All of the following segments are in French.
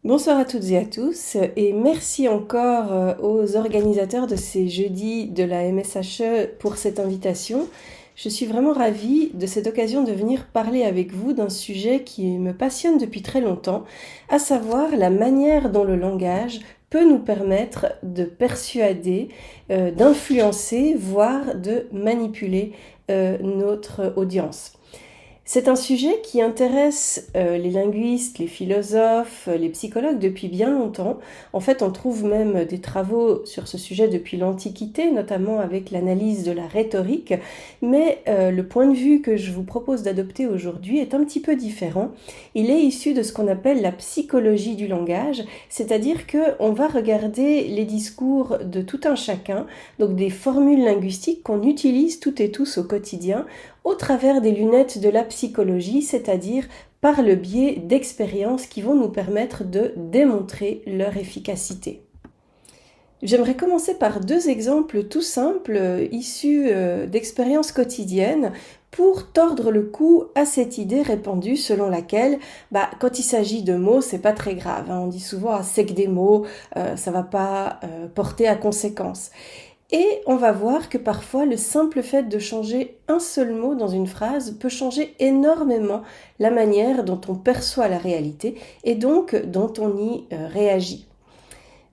Bonsoir à toutes et à tous et merci encore aux organisateurs de ces jeudis de la MSHE pour cette invitation. Je suis vraiment ravie de cette occasion de venir parler avec vous d'un sujet qui me passionne depuis très longtemps, à savoir la manière dont le langage peut nous permettre de persuader, d'influencer, voire de manipuler notre audience. C'est un sujet qui intéresse les linguistes, les philosophes, les psychologues depuis bien longtemps. En fait, on trouve même des travaux sur ce sujet depuis l'Antiquité, notamment avec l'analyse de la rhétorique. Mais le point de vue que je vous propose d'adopter aujourd'hui est un petit peu différent. Il est issu de ce qu'on appelle la psychologie du langage, c'est-à-dire qu'on va regarder les discours de tout un chacun, donc des formules linguistiques qu'on utilise toutes et tous au quotidien, au travers des lunettes de la psychologie, c'est-à-dire par le biais d'expériences qui vont nous permettre de démontrer leur efficacité. J'aimerais commencer par deux exemples tout simples issus d'expériences quotidiennes pour tordre le cou à cette idée répandue selon laquelle quand il s'agit de mots, c'est pas très grave. On dit souvent c'est que des mots, ça va pas porter à conséquence. Et on va voir que parfois le simple fait de changer un seul mot dans une phrase peut changer énormément la manière dont on perçoit la réalité et donc dont on y réagit.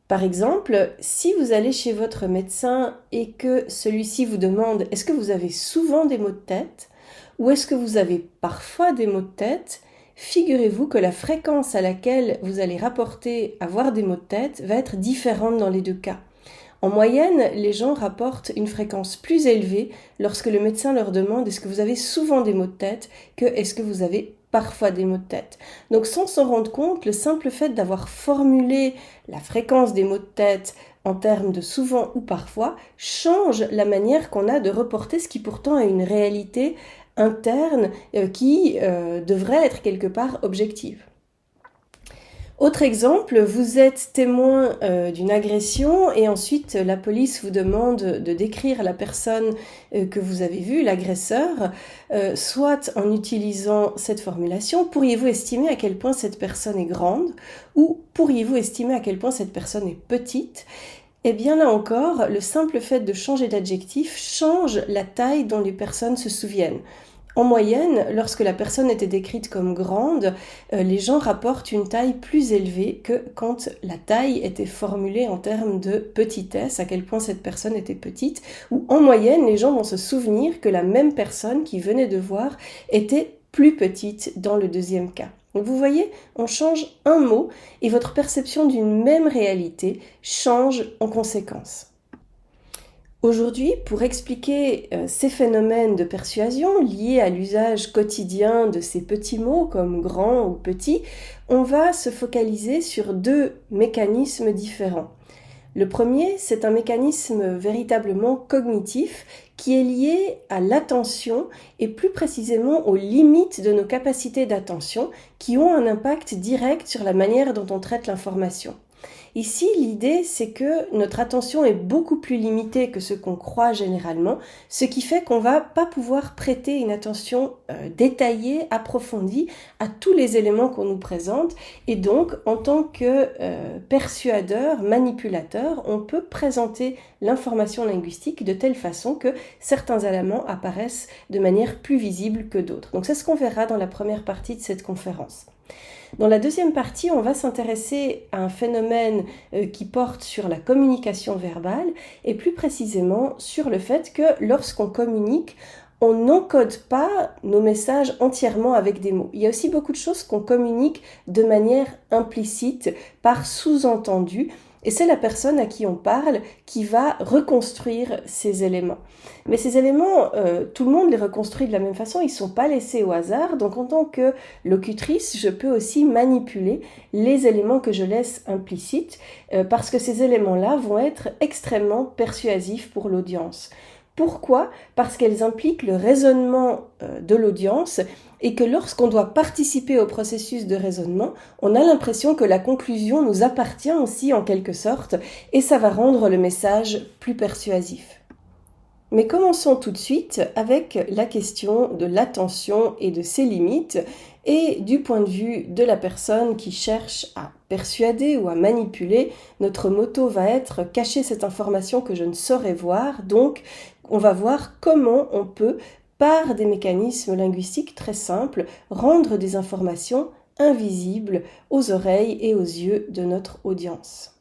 Par exemple, si vous allez chez votre médecin et que celui-ci vous demande est-ce que vous avez souvent des maux de tête ou est-ce que vous avez parfois des maux de tête, figurez-vous que la fréquence à laquelle vous allez rapporter avoir des maux de tête va être différente dans les deux cas. En moyenne, les gens rapportent une fréquence plus élevée lorsque le médecin leur demande est-ce que vous avez souvent des maux de tête que est-ce que vous avez parfois des maux de tête. Donc sans s'en rendre compte, le simple fait d'avoir formulé la fréquence des maux de tête en termes de souvent ou parfois change la manière qu'on a de reporter ce qui pourtant est une réalité interne qui devrait être quelque part objective. Autre exemple, vous êtes témoin d'une agression et ensuite la police vous demande de décrire la personne que vous avez vue, l'agresseur, soit en utilisant cette formulation, pourriez-vous estimer à quel point cette personne est grande ou pourriez-vous estimer à quel point cette personne est petite ? Eh bien là encore, le simple fait de changer d'adjectif change la taille dont les personnes se souviennent. En moyenne, lorsque la personne était décrite comme grande, les gens rapportent une taille plus élevée que quand la taille était formulée en termes de petitesse, à quel point cette personne était petite, ou en moyenne, les gens vont se souvenir que la même personne qu'ils venaient de voir était plus petite dans le deuxième cas. Donc vous voyez, on change un mot et votre perception d'une même réalité change en conséquence. Aujourd'hui, pour expliquer ces phénomènes de persuasion liés à l'usage quotidien de ces petits mots comme grand ou petit, on va se focaliser sur deux mécanismes différents. Le premier, c'est un mécanisme véritablement cognitif qui est lié à l'attention et plus précisément aux limites de nos capacités d'attention qui ont un impact direct sur la manière dont on traite l'information. Ici, l'idée, c'est que notre attention est beaucoup plus limitée que ce qu'on croit généralement, ce qui fait qu'on va pas pouvoir prêter une attention détaillée, approfondie à tous les éléments qu'on nous présente. Et donc, en tant que persuadeur, manipulateur, on peut présenter l'information linguistique de telle façon que certains éléments apparaissent de manière plus visible que d'autres. Donc, c'est ce qu'on verra dans la première partie de cette conférence. Dans la deuxième partie, on va s'intéresser à un phénomène qui porte sur la communication verbale et plus précisément sur le fait que lorsqu'on communique, on n'encode pas nos messages entièrement avec des mots. Il y a aussi beaucoup de choses qu'on communique de manière implicite, par sous-entendu, et c'est la personne à qui on parle qui va reconstruire ces éléments. Mais ces éléments, tout le monde les reconstruit de la même façon, ils ne sont pas laissés au hasard. Donc en tant que locutrice, je peux aussi manipuler les éléments que je laisse implicites parce que ces éléments-là vont être extrêmement persuasifs pour l'audience. Pourquoi ? Parce qu'elles impliquent le raisonnement de l'audience et que lorsqu'on doit participer au processus de raisonnement, on a l'impression que la conclusion nous appartient aussi en quelque sorte et ça va rendre le message plus persuasif. Mais commençons tout de suite avec la question de l'attention et de ses limites, et du point de vue de la personne qui cherche à persuader ou à manipuler, notre motto va être « cacher cette information que je ne saurais voir », donc on va voir comment on peut, par des mécanismes linguistiques très simples, rendre des informations invisibles aux oreilles et aux yeux de notre audience.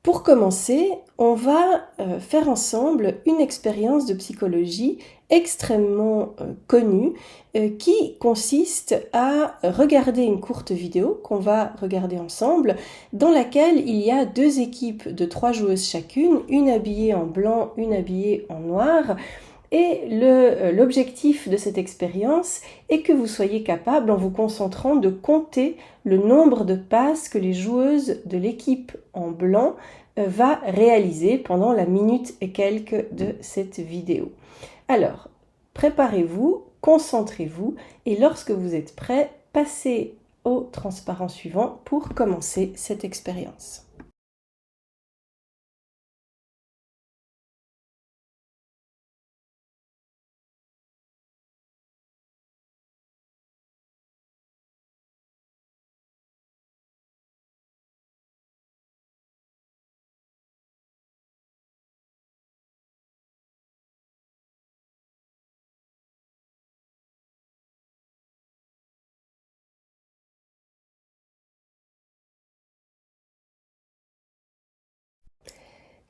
Pour commencer, on va faire ensemble une expérience de psychologie extrêmement connue qui consiste à regarder une courte vidéo qu'on va regarder ensemble, dans laquelle il y a 2 équipes de 3 joueuses chacune, une habillée en blanc, une habillée en noir. Et l'objectif de cette expérience est que vous soyez capable, en vous concentrant, de compter le nombre de passes que les joueuses de l'équipe en blanc va réaliser pendant la minute et quelques de cette vidéo. Alors, préparez-vous, concentrez-vous et lorsque vous êtes prêts, passez au transparent suivant pour commencer cette expérience.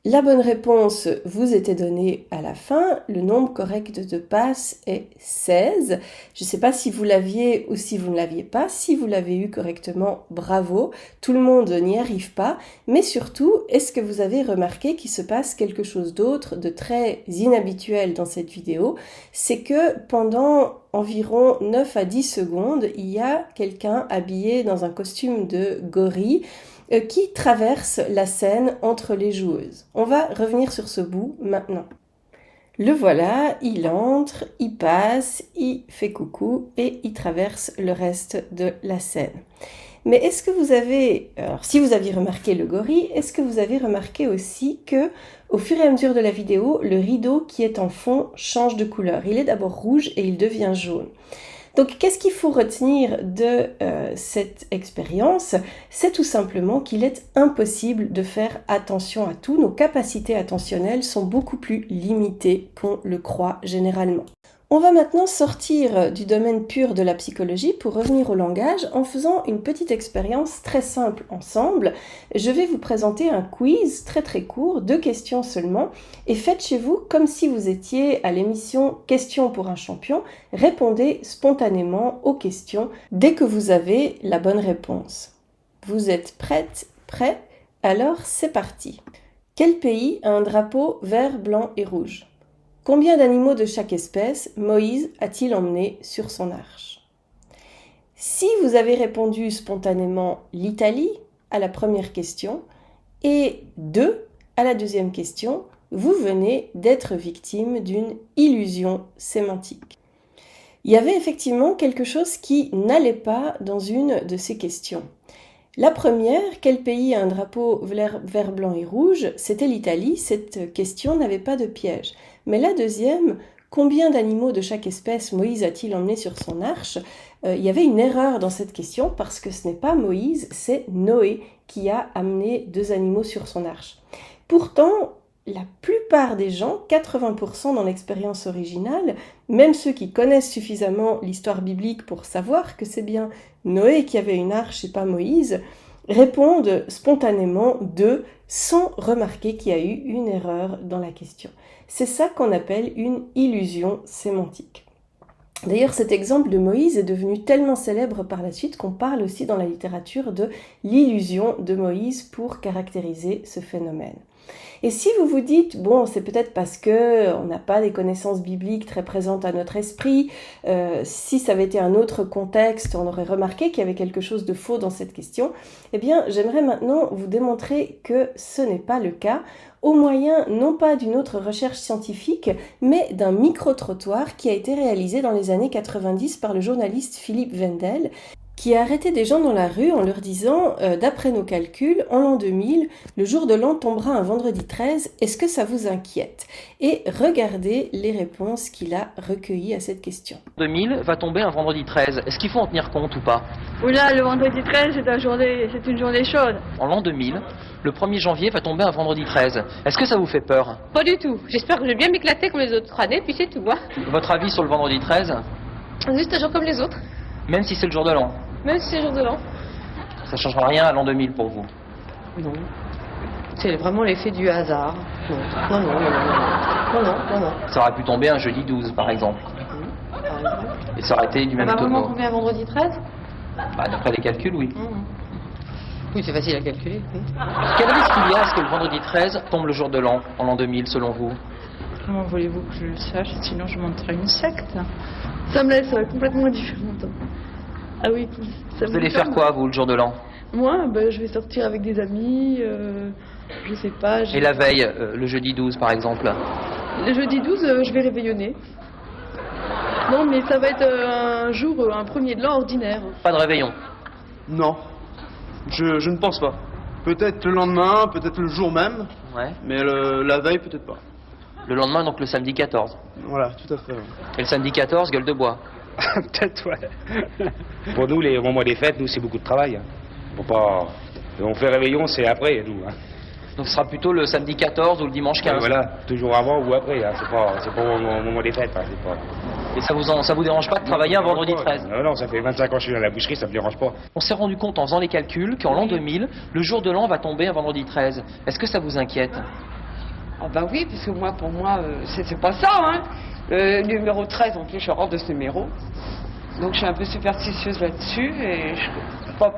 La bonne réponse vous était donnée à la fin. Le nombre correct de passes est 16. Je ne sais pas si vous l'aviez ou si vous ne l'aviez pas. Si vous l'avez eu correctement, bravo. Tout le monde n'y arrive pas. Mais surtout, est-ce que vous avez remarqué qu'il se passe quelque chose d'autre de très inhabituel dans cette vidéo? C'est que pendant environ 9 à 10 secondes, il y a quelqu'un habillé dans un costume de gorille qui traverse la scène entre les joueuses. On va revenir sur ce bout maintenant. Le voilà, il entre, il passe, il fait coucou et il traverse le reste de la scène. Mais est-ce que vous avez, alors si vous aviez remarqué le gorille, est-ce que vous avez remarqué aussi que au fur et à mesure de la vidéo, le rideau qui est en fond change de couleur. Il est d'abord rouge et il devient jaune. Donc, qu'est-ce qu'il faut retenir de cette expérience? C'est tout simplement qu'il est impossible de faire attention à tout. Nos capacités attentionnelles sont beaucoup plus limitées qu'on le croit généralement. On va maintenant sortir du domaine pur de la psychologie pour revenir au langage en faisant une petite expérience très simple ensemble. Je vais vous présenter un quiz très court, 2 questions seulement, et faites chez vous comme si vous étiez à l'émission Questions pour un champion. Répondez spontanément aux questions dès que vous avez la bonne réponse. Vous êtes prêtes, prêts? Alors c'est parti. Quel pays a un drapeau vert, blanc et rouge? Combien d'animaux de chaque espèce Moïse a-t-il emmené sur son arche? Si vous avez répondu spontanément l'Italie à la première question et 2 à la deuxième question, vous venez d'être victime d'une illusion sémantique. Il y avait effectivement quelque chose qui n'allait pas dans une de ces questions. La première, quel pays a un drapeau vert, blanc et rouge? C'était l'Italie, cette question n'avait pas de piège. Mais la deuxième, combien d'animaux de chaque espèce Moïse a-t-il emmené sur son arche? Il y avait une erreur dans cette question parce que ce n'est pas Moïse, c'est Noé qui a amené 2 animaux sur son arche. Pourtant, la plupart des gens, 80% dans l'expérience originale, même ceux qui connaissent suffisamment l'histoire biblique pour savoir que c'est bien Noé qui avait une arche et pas Moïse, répondent spontanément 2 sans remarquer qu'il y a eu une erreur dans la question. C'est ça qu'on appelle une illusion sémantique. D'ailleurs, cet exemple de Moïse est devenu tellement célèbre par la suite qu'on parle aussi dans la littérature de l'illusion de Moïse pour caractériser ce phénomène. Et si vous vous dites, bon, c'est peut-être parce qu'on n'a pas des connaissances bibliques très présentes à notre esprit, si ça avait été un autre contexte, on aurait remarqué qu'il y avait quelque chose de faux dans cette question, eh bien, j'aimerais maintenant vous démontrer que ce n'est pas le cas, au moyen non pas d'une autre recherche scientifique, mais d'un micro-trottoir qui a été réalisé dans les années 90 par le journaliste Philippe Wendel, qui a arrêté des gens dans la rue en leur disant d'après nos calculs, en l'an 2000, le jour de l'an tombera un vendredi 13, est-ce que ça vous inquiète? Et regardez les réponses qu'il a recueillies à cette question. 2000 va tomber un vendredi 13, est-ce qu'il faut en tenir compte ou pas? Oula, le vendredi 13, c'est une journée chaude. En l'an 2000, le 1er janvier va tomber un vendredi 13, est-ce que ça vous fait peur? Pas du tout. J'espère que je vais bien m'éclater comme les autres années, puis c'est tout. Hein. Votre avis sur le vendredi 13? Juste un jour comme les autres, Même si c'est le jour de l'an? même si c'est le jour de l'an. Ça ne changera rien à l'an 2000 pour vous? Non. C'est vraiment l'effet du hasard. Non. Non. Ça aurait pu tomber un jeudi 12 par exemple. Et ça aurait été du On même va vraiment tonneau. tomber un vendredi 13 Bah, d'après les calculs, oui. Oui, c'est facile à calculer. Oui. Quel risque il y a à ce que le vendredi 13 tombe le jour de l'an, en l'an 2000, selon vous? Comment voulez-vous que je le sache? Sinon, je monterais une secte. Ça me laisse complètement indifférente. Ah oui, ça Vous me allez faire ferme. quoi, vous, le jour de l'an? Moi, je vais sortir avec des amis, je sais pas. Et la veille, le jeudi 12 par exemple? Le jeudi 12, je vais réveillonner. Non, mais ça va être un jour, un premier de l'an ordinaire. Pas de réveillon? Non, je ne pense pas. Peut-être le lendemain, peut-être le jour même, Ouais. mais la veille peut-être pas. Le lendemain, donc le samedi 14. Voilà, tout à fait. Ouais. Et le samedi 14, gueule de bois. Peut-être, ouais. Pour nous, au moment des fêtes, nous, c'est beaucoup de travail. Hein. Faut pas... On fait réveillon, c'est après, nous. Hein. Donc ce sera plutôt le samedi 14 ou le dimanche 15. Voilà, toujours avant ou après. Hein. C'est pas au moment des fêtes. Hein. C'est pas... Et ça vous dérange pas de travailler un vendredi 13? Non, ça fait 25 ans que je suis dans la boucherie, ça me dérange pas. On s'est rendu compte en faisant les calculs qu'en l'an 2000, le jour de l'an va tomber un vendredi 13. Est-ce que ça vous inquiète? Ah bah oui, parce que pour moi, c'est pas ça, hein. Le numéro 13, en plus, je rentre de ce numéro. Donc je suis un peu superstitieuse là-dessus, et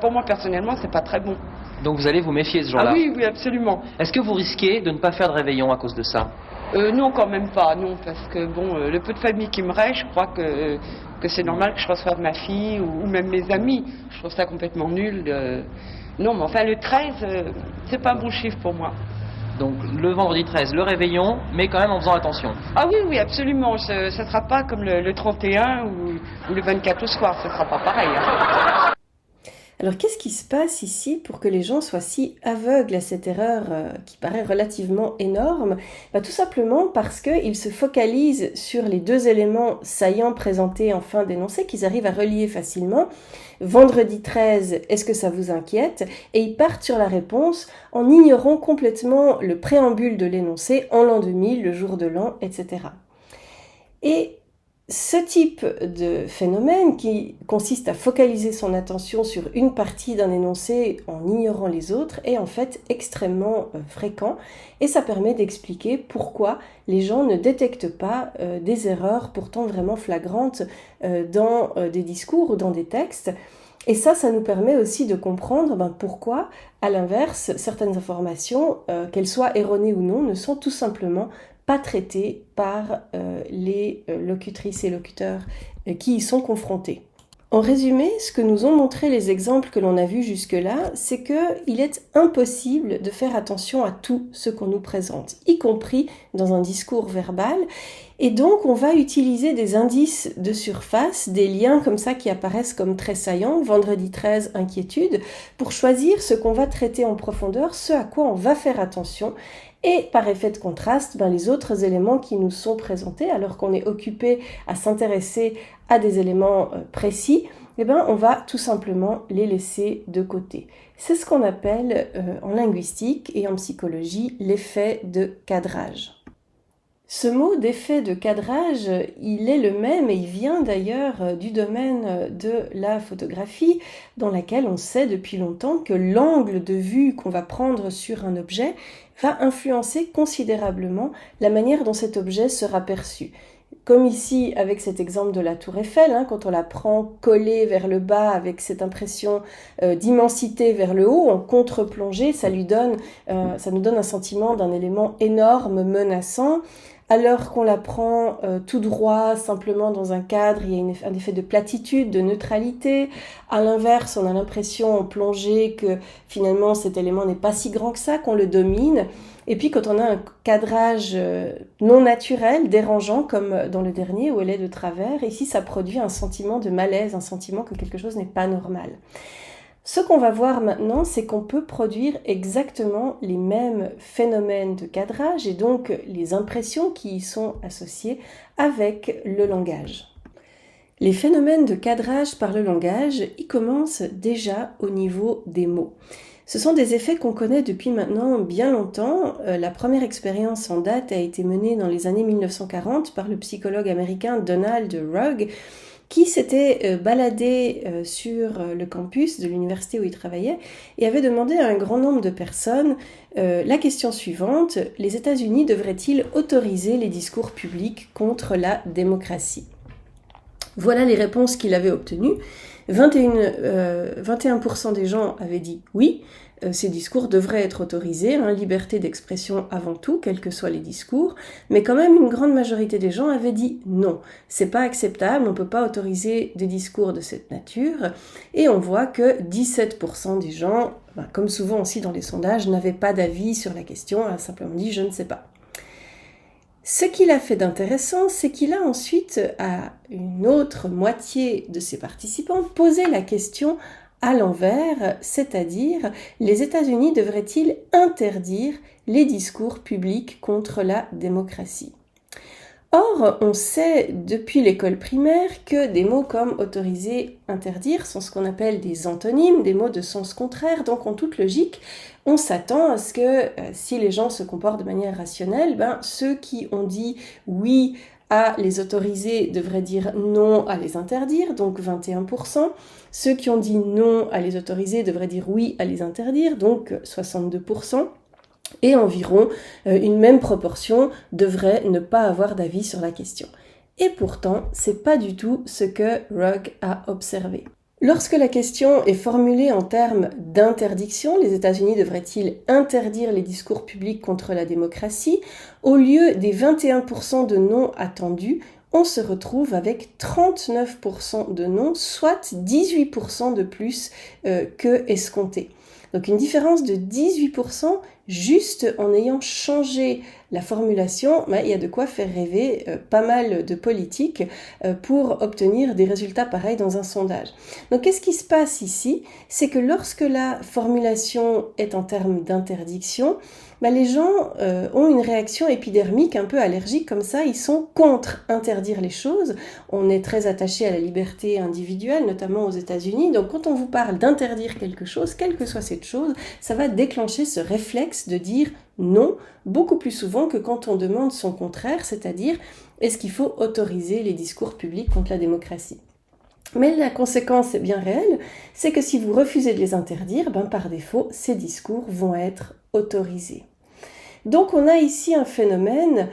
pour moi, personnellement, c'est pas très bon. Donc vous allez vous méfier ce jour-là? Ah oui, absolument. Est-ce que vous risquez de ne pas faire de réveillon à cause de ça? Non, quand même pas, non, parce que bon, le peu de famille qui me reste, je crois que c'est normal que je reçoive ma fille ou même mes amis. Je trouve ça complètement nul. Non, mais enfin, le 13, c'est pas un bon chiffre pour moi. Donc le vendredi 13, le réveillon, mais quand même en faisant attention. Ah oui, absolument. Ça sera pas comme le 31 ou le 24 au soir, ça sera pas pareil. Hein. Alors qu'est-ce qui se passe ici pour que les gens soient si aveugles à cette erreur qui paraît relativement énorme? Tout simplement parce qu'ils se focalisent sur les deux éléments saillants présentés en fin d'énoncé qu'ils arrivent à relier facilement. Vendredi 13, est-ce que ça vous inquiète? Et ils partent sur la réponse en ignorant complètement le préambule de l'énoncé en l'an 2000, le jour de l'an, etc. Et ce type de phénomène qui consiste à focaliser son attention sur une partie d'un énoncé en ignorant les autres est en fait extrêmement fréquent et ça permet d'expliquer pourquoi les gens ne détectent pas des erreurs pourtant vraiment flagrantes dans des discours ou dans des textes. Et ça nous permet aussi de comprendre pourquoi, à l'inverse, certaines informations, qu'elles soient erronées ou non, ne sont tout simplement pas traitées par les locutrices et locuteurs qui y sont confrontés. En résumé, ce que nous ont montré les exemples que l'on a vus jusque-là, c'est qu'il est impossible de faire attention à tout ce qu'on nous présente, y compris dans un discours verbal. Et donc, on va utiliser des indices de surface, des liens comme ça qui apparaissent comme très saillants, vendredi 13, inquiétude, pour choisir ce qu'on va traiter en profondeur, ce à quoi on va faire attention. Et par effet de contraste, les autres éléments qui nous sont présentés, alors qu'on est occupé à s'intéresser à des éléments précis, on va tout simplement les laisser de côté. C'est ce qu'on appelle en linguistique et en psychologie l'effet de cadrage. Ce mot d'effet de cadrage, il est le même et il vient d'ailleurs du domaine de la photographie dans laquelle on sait depuis longtemps que l'angle de vue qu'on va prendre sur un objet va influencer considérablement la manière dont cet objet sera perçu. Comme ici avec cet exemple de la tour Eiffel, quand on la prend collée vers le bas avec cette impression d'immensité vers le haut, en contre-plongée, ça nous donne un sentiment d'un élément énorme, menaçant, alors qu'on la prend tout droit, simplement dans un cadre, il y a un effet de platitude, de neutralité. À l'inverse, on a l'impression en plongée que finalement cet élément n'est pas si grand que ça, qu'on le domine. Et puis quand on a un cadrage non naturel, dérangeant, comme dans le dernier où elle est de travers, ici ça produit un sentiment de malaise, un sentiment que quelque chose n'est pas normal. Ce qu'on va voir maintenant, c'est qu'on peut produire exactement les mêmes phénomènes de cadrage et donc les impressions qui y sont associées avec le langage. Les phénomènes de cadrage par le langage, ils commencent déjà au niveau des mots. Ce sont des effets qu'on connaît depuis maintenant bien longtemps. La première expérience en date a été menée dans les années 1940 par le psychologue américain Donald Rugg, qui s'était baladé sur le campus de l'université où il travaillait et avait demandé à un grand nombre de personnes la question suivante: les États-Unis devraient-ils autoriser les discours publics contre la démocratie? Voilà les réponses qu'il avait obtenues. 21% des gens avaient dit oui, ces discours devraient être autorisés, liberté d'expression avant tout, quels que soient les discours, mais quand même une grande majorité des gens avaient dit non, c'est pas acceptable, on peut pas autoriser des discours de cette nature, et on voit que 17% des gens, comme souvent aussi dans les sondages, n'avaient pas d'avis sur la question, a simplement dit je ne sais pas. Ce qu'il a fait d'intéressant, c'est qu'il a ensuite, à une autre moitié de ses participants, posé la question à l'envers, c'est-à-dire les États-Unis devraient-ils interdire les discours publics contre la démocratie? Or, on sait depuis l'école primaire que des mots comme autoriser, interdire sont ce qu'on appelle des antonymes, des mots de sens contraire, donc en toute logique, on s'attend à ce que si les gens se comportent de manière rationnelle, ceux qui ont dit oui à les autoriser devraient dire non à les interdire, donc 21%. Ceux qui ont dit non à les autoriser devraient dire oui à les interdire, donc 62%. Et environ une même proportion devrait ne pas avoir d'avis sur la question. Et pourtant, c'est pas du tout ce que Rugg a observé. Lorsque la question est formulée en termes d'interdiction, les États-Unis devraient-ils interdire les discours publics contre la démocratie, au lieu des 21% de non attendus, on se retrouve avec 39% de non, soit 18% de plus que escompté. Donc une différence de 18% juste en ayant changé la formulation, il y a de quoi faire rêver pas mal de politiques pour obtenir des résultats pareils dans un sondage. Donc qu'est-ce qui se passe ici? C'est que lorsque la formulation est en termes d'interdiction, les gens ont une réaction épidermique un peu allergique comme ça, ils sont contre interdire les choses. On est très attaché à la liberté individuelle, notamment aux États-Unis. Donc quand on vous parle d'interdire quelque chose, quelle que soit cette chose, ça va déclencher ce réflexe de dire non, beaucoup plus souvent que quand on demande son contraire, c'est-à-dire est-ce qu'il faut autoriser les discours publics contre la démocratie? Mais la conséquence est bien réelle, c'est que si vous refusez de les interdire, par défaut, ces discours vont être autorisés. Donc on a ici un phénomène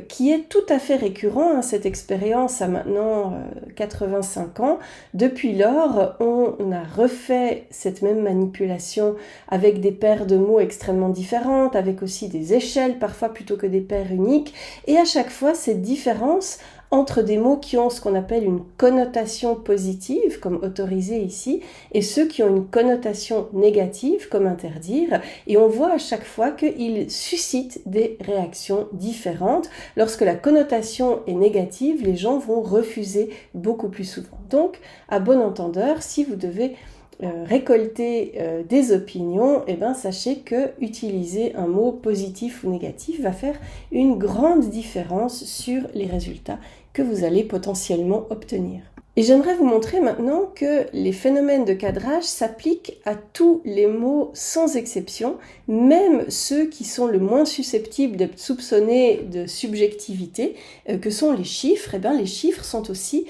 qui est tout à fait récurrent. Cette expérience a maintenant 85 ans. Depuis lors, on a refait cette même manipulation avec des paires de mots extrêmement différentes, avec aussi des échelles parfois plutôt que des paires uniques. Et à chaque fois, cette différence entre des mots qui ont ce qu'on appelle une connotation positive, comme autoriser ici, et ceux qui ont une connotation négative, comme interdire, et on voit à chaque fois qu'ils suscitent des réactions différentes. Lorsque la connotation est négative, les gens vont refuser beaucoup plus souvent. Donc, à bon entendeur, si vous devez récolter des opinions, sachez que utiliser un mot positif ou négatif va faire une grande différence sur les résultats que vous allez potentiellement obtenir. Et j'aimerais vous montrer maintenant que les phénomènes de cadrage s'appliquent à tous les mots sans exception, même ceux qui sont le moins susceptibles d'être soupçonnés de subjectivité, que sont les chiffres. Les chiffres sont aussi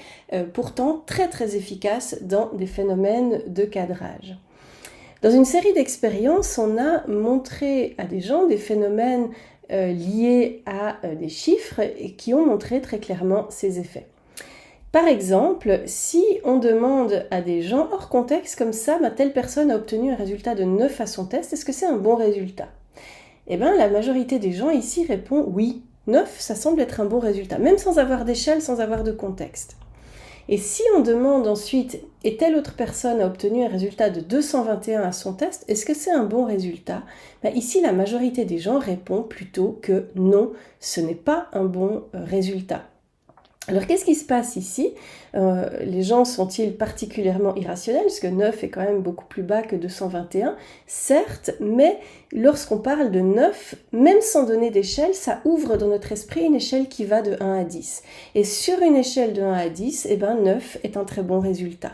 pourtant très très efficaces dans des phénomènes de cadrage. Dans une série d'expériences, on a montré à des gens des phénomènes liés à des chiffres et qui ont montré très clairement ces effets. Par exemple, si on demande à des gens hors contexte comme ça, telle personne a obtenu un résultat de 9 à son test, est-ce que c'est un bon résultat? La majorité des gens ici répond oui. 9, ça semble être un bon résultat, même sans avoir d'échelle, sans avoir de contexte. Et si on demande ensuite, et telle autre personne a obtenu un résultat de 221 à son test, est-ce que c'est un bon résultat? Ici, la majorité des gens répond plutôt que non, ce n'est pas un bon résultat. Alors qu'est-ce qui se passe ici? Les gens sont-ils particulièrement irrationnels? Parce que 9 est quand même beaucoup plus bas que 221, certes, mais lorsqu'on parle de 9, même sans donner d'échelle, ça ouvre dans notre esprit une échelle qui va de 1 à 10. Et sur une échelle de 1 à 10, 9 est un très bon résultat.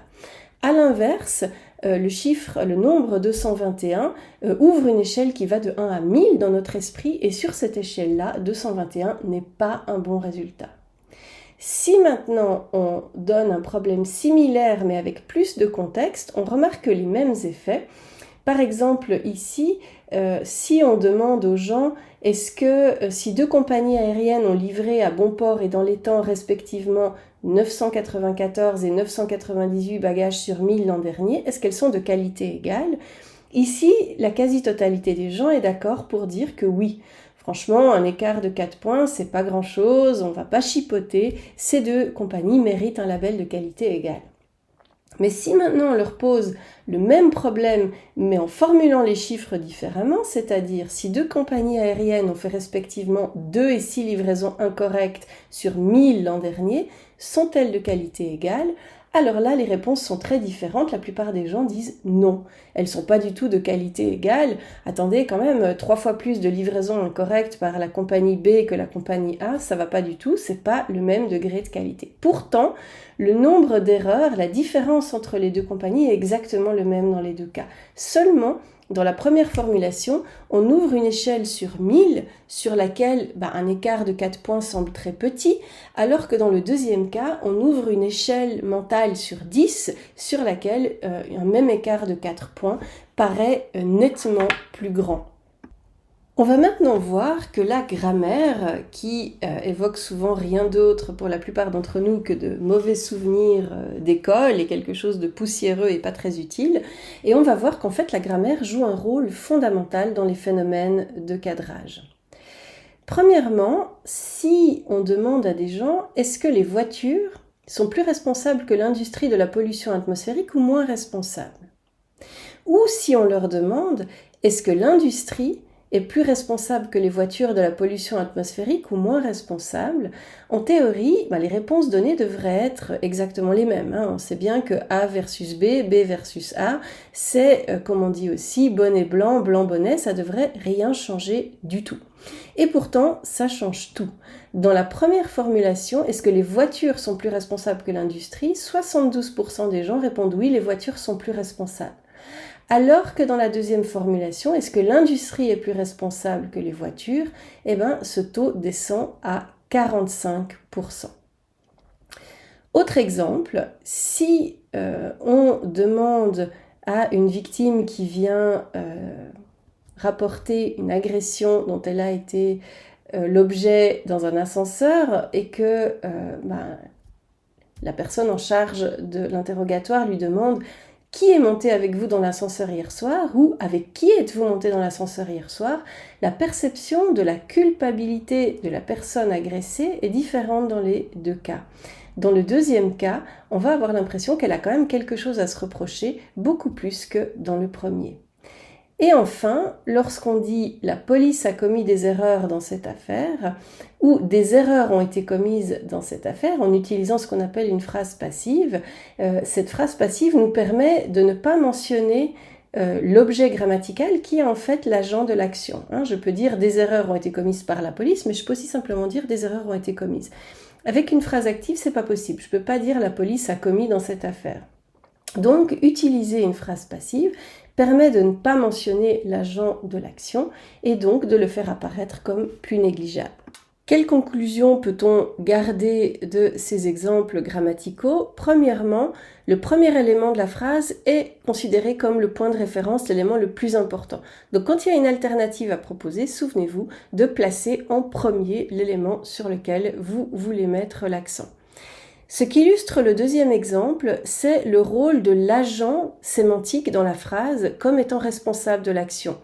À l'inverse, le nombre 221 ouvre une échelle qui va de 1 à 1000 dans notre esprit, et sur cette échelle-là, 221 n'est pas un bon résultat. Si maintenant on donne un problème similaire mais avec plus de contexte, on remarque les mêmes effets. Par exemple ici, si on demande aux gens est-ce que si 2 compagnies aériennes ont livré à bon port et dans les temps respectivement 994 et 998 bagages sur 1000 l'an dernier, est-ce qu'elles sont de qualité égale? Ici, la quasi-totalité des gens est d'accord pour dire que oui. Franchement, un écart de 4 points, c'est pas grand-chose, on va pas chipoter, ces 2 compagnies méritent un label de qualité égale. Mais si maintenant on leur pose le même problème, mais en formulant les chiffres différemment, c'est-à-dire si 2 compagnies aériennes ont fait respectivement 2 et 6 livraisons incorrectes sur 1000 l'an dernier, sont-elles de qualité égale? Alors là, les réponses sont très différentes. La plupart des gens disent non. Elles sont pas du tout de qualité égale. Attendez, quand même, 3 fois plus de livraisons incorrectes par la compagnie B que la compagnie A, ça va pas du tout. C'est pas le même degré de qualité. Pourtant, le nombre d'erreurs, la différence entre les 2 compagnies est exactement le même dans les 2 cas. Seulement, dans la première formulation, on ouvre une échelle sur 1000 sur laquelle un écart de 4 points semble très petit, alors que dans le deuxième cas, on ouvre une échelle mentale sur 10 sur laquelle un même écart de 4 points paraît nettement plus grand. On va maintenant voir que la grammaire, qui évoque souvent rien d'autre pour la plupart d'entre nous que de mauvais souvenirs d'école et quelque chose de poussiéreux et pas très utile, et on va voir qu'en fait la grammaire joue un rôle fondamental dans les phénomènes de cadrage. Premièrement, si on demande à des gens est-ce que les voitures sont plus responsables que l'industrie de la pollution atmosphérique ou moins responsables? Ou si on leur demande est-ce que l'industrie est plus responsable que les voitures de la pollution atmosphérique ou moins responsable? En théorie, les réponses données devraient être exactement les mêmes. On sait bien que A versus B, B versus A, c'est, comme on dit aussi, bonnet blanc, blanc bonnet, ça devrait rien changer du tout. Et pourtant, ça change tout. Dans la première formulation, est-ce que les voitures sont plus responsables que l'industrie? 72% des gens répondent oui, les voitures sont plus responsables. Alors que dans la deuxième formulation, est-ce que l'industrie est plus responsable que les voitures? Ce taux descend à 45%. Autre exemple, si on demande à une victime qui vient rapporter une agression dont elle a été l'objet dans un ascenseur et que la personne en charge de l'interrogatoire lui demande qui est monté avec vous dans l'ascenseur hier soir ou avec qui êtes-vous monté dans l'ascenseur hier soir, la perception de la culpabilité de la personne agressée est différente dans les 2 cas. Dans le deuxième cas, on va avoir l'impression qu'elle a quand même quelque chose à se reprocher, beaucoup plus que dans le premier. Et enfin, lorsqu'on dit « la police a commis des erreurs dans cette affaire » ou « des erreurs ont été commises dans cette affaire » en utilisant ce qu'on appelle une phrase passive, cette phrase passive nous permet de ne pas mentionner l'objet grammatical qui est en fait l'agent de l'action. Je peux dire « des erreurs ont été commises par la police » mais je peux aussi simplement dire « des erreurs ont été commises ». Avec une phrase active, c'est pas possible. Je peux pas dire « la police a commis dans cette affaire ». Donc, utiliser une phrase passive permet de ne pas mentionner l'agent de l'action et donc de le faire apparaître comme plus négligeable. Quelle conclusion peut-on garder de ces exemples grammaticaux? Premièrement, le premier élément de la phrase est considéré comme le point de référence, l'élément le plus important. Donc quand il y a une alternative à proposer, souvenez-vous de placer en premier l'élément sur lequel vous voulez mettre l'accent. Ce qui illustre le deuxième exemple, c'est le rôle de l'agent sémantique dans la phrase comme étant responsable de l'action.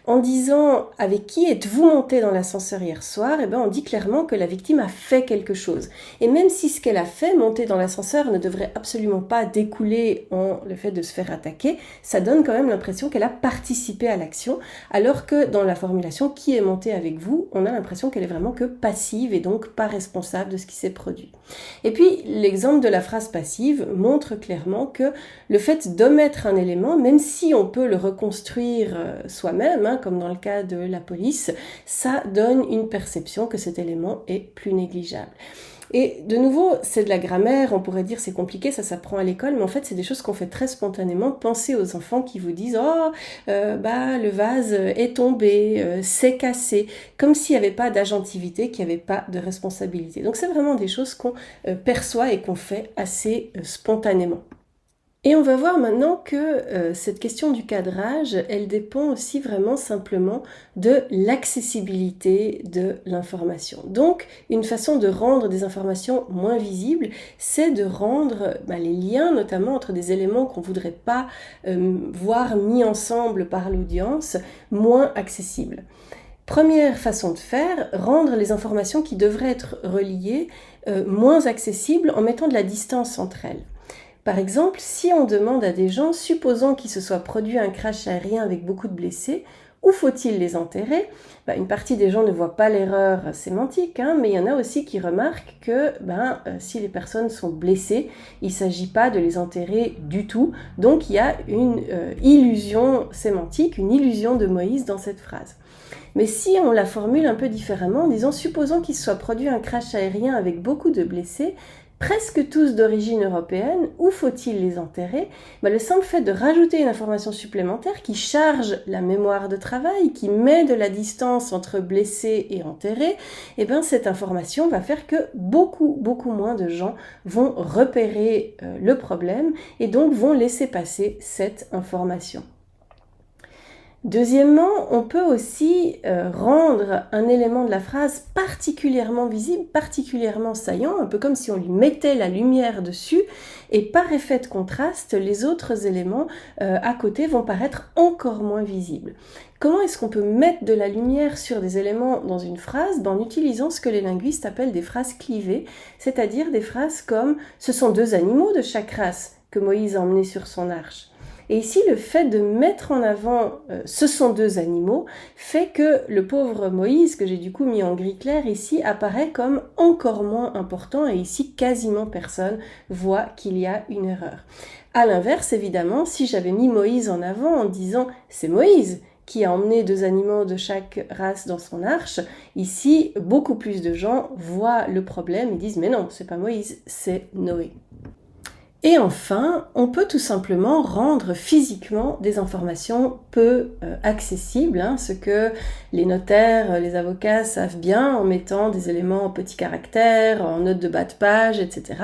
En disant « avec qui êtes-vous monté dans l'ascenseur hier soir ?» on dit clairement que la victime a fait quelque chose. Et même si ce qu'elle a fait, monter dans l'ascenseur, ne devrait absolument pas découler en le fait de se faire attaquer, ça donne quand même l'impression qu'elle a participé à l'action, alors que dans la formulation « qui est monté avec vous ?», on a l'impression qu'elle est vraiment que passive et donc pas responsable de ce qui s'est produit. Et puis l'exemple de la phrase passive montre clairement que le fait d'omettre un élément, même si on peut le reconstruire soi-même, comme dans le cas de la police, ça donne une perception que cet élément est plus négligeable. Et de nouveau, c'est de la grammaire, on pourrait dire c'est compliqué, ça s'apprend à l'école, mais en fait c'est des choses qu'on fait très spontanément. Pensez aux enfants qui vous disent « Oh, le vase est tombé, c'est cassé », comme s'il n'y avait pas d'agentivité, qu'il n'y avait pas de responsabilité. Donc c'est vraiment des choses qu'on perçoit et qu'on fait assez spontanément. Et on va voir maintenant que cette question du cadrage, elle dépend aussi vraiment simplement de l'accessibilité de l'information. Donc, une façon de rendre des informations moins visibles, c'est de rendre les liens, notamment entre des éléments qu'on ne voudrait pas voir mis ensemble par l'audience, moins accessibles. Première façon de faire, rendre les informations qui devraient être reliées moins accessibles en mettant de la distance entre elles. Par exemple, si on demande à des gens, supposons qu'il se soit produit un crash aérien avec beaucoup de blessés, où faut-il les enterrer ? Une partie des gens ne voit pas l'erreur sémantique, mais il y en a aussi qui remarquent que si les personnes sont blessées, il ne s'agit pas de les enterrer du tout. Donc il y a une illusion sémantique, une illusion de Moïse dans cette phrase. Mais si on la formule un peu différemment, en disant supposons qu'il se soit produit un crash aérien avec beaucoup de blessés, presque tous d'origine européenne, où faut-il les enterrer ? Le simple fait de rajouter une information supplémentaire qui charge la mémoire de travail, qui met de la distance entre blessés et enterrés, cette information va faire que beaucoup moins de gens vont repérer le problème et donc vont laisser passer cette information. Deuxièmement, on peut aussi rendre un élément de la phrase particulièrement visible, particulièrement saillant, un peu comme si on lui mettait la lumière dessus, et par effet de contraste, les autres éléments à côté vont paraître encore moins visibles. Comment est-ce qu'on peut mettre de la lumière sur des éléments dans une phrase ? En utilisant ce que les linguistes appellent des phrases clivées, c'est-à-dire des phrases comme « ce sont deux animaux de chaque race que Moïse a emmenés sur son arche ». Et ici, le fait de mettre en avant ce sont deux animaux fait que le pauvre Moïse, que j'ai du coup mis en gris clair ici, apparaît comme encore moins important et ici, quasiment personne voit qu'il y a une erreur. À l'inverse, évidemment, si j'avais mis Moïse en avant en disant « c'est Moïse », qui a emmené deux animaux de chaque race dans son arche, ici, beaucoup plus de gens voient le problème et disent « mais non, c'est pas Moïse, c'est Noé ». Et enfin, on peut tout simplement rendre physiquement des informations peu accessibles, ce que les notaires, les avocats savent bien en mettant des éléments en petits caractères, en notes de bas de page, etc.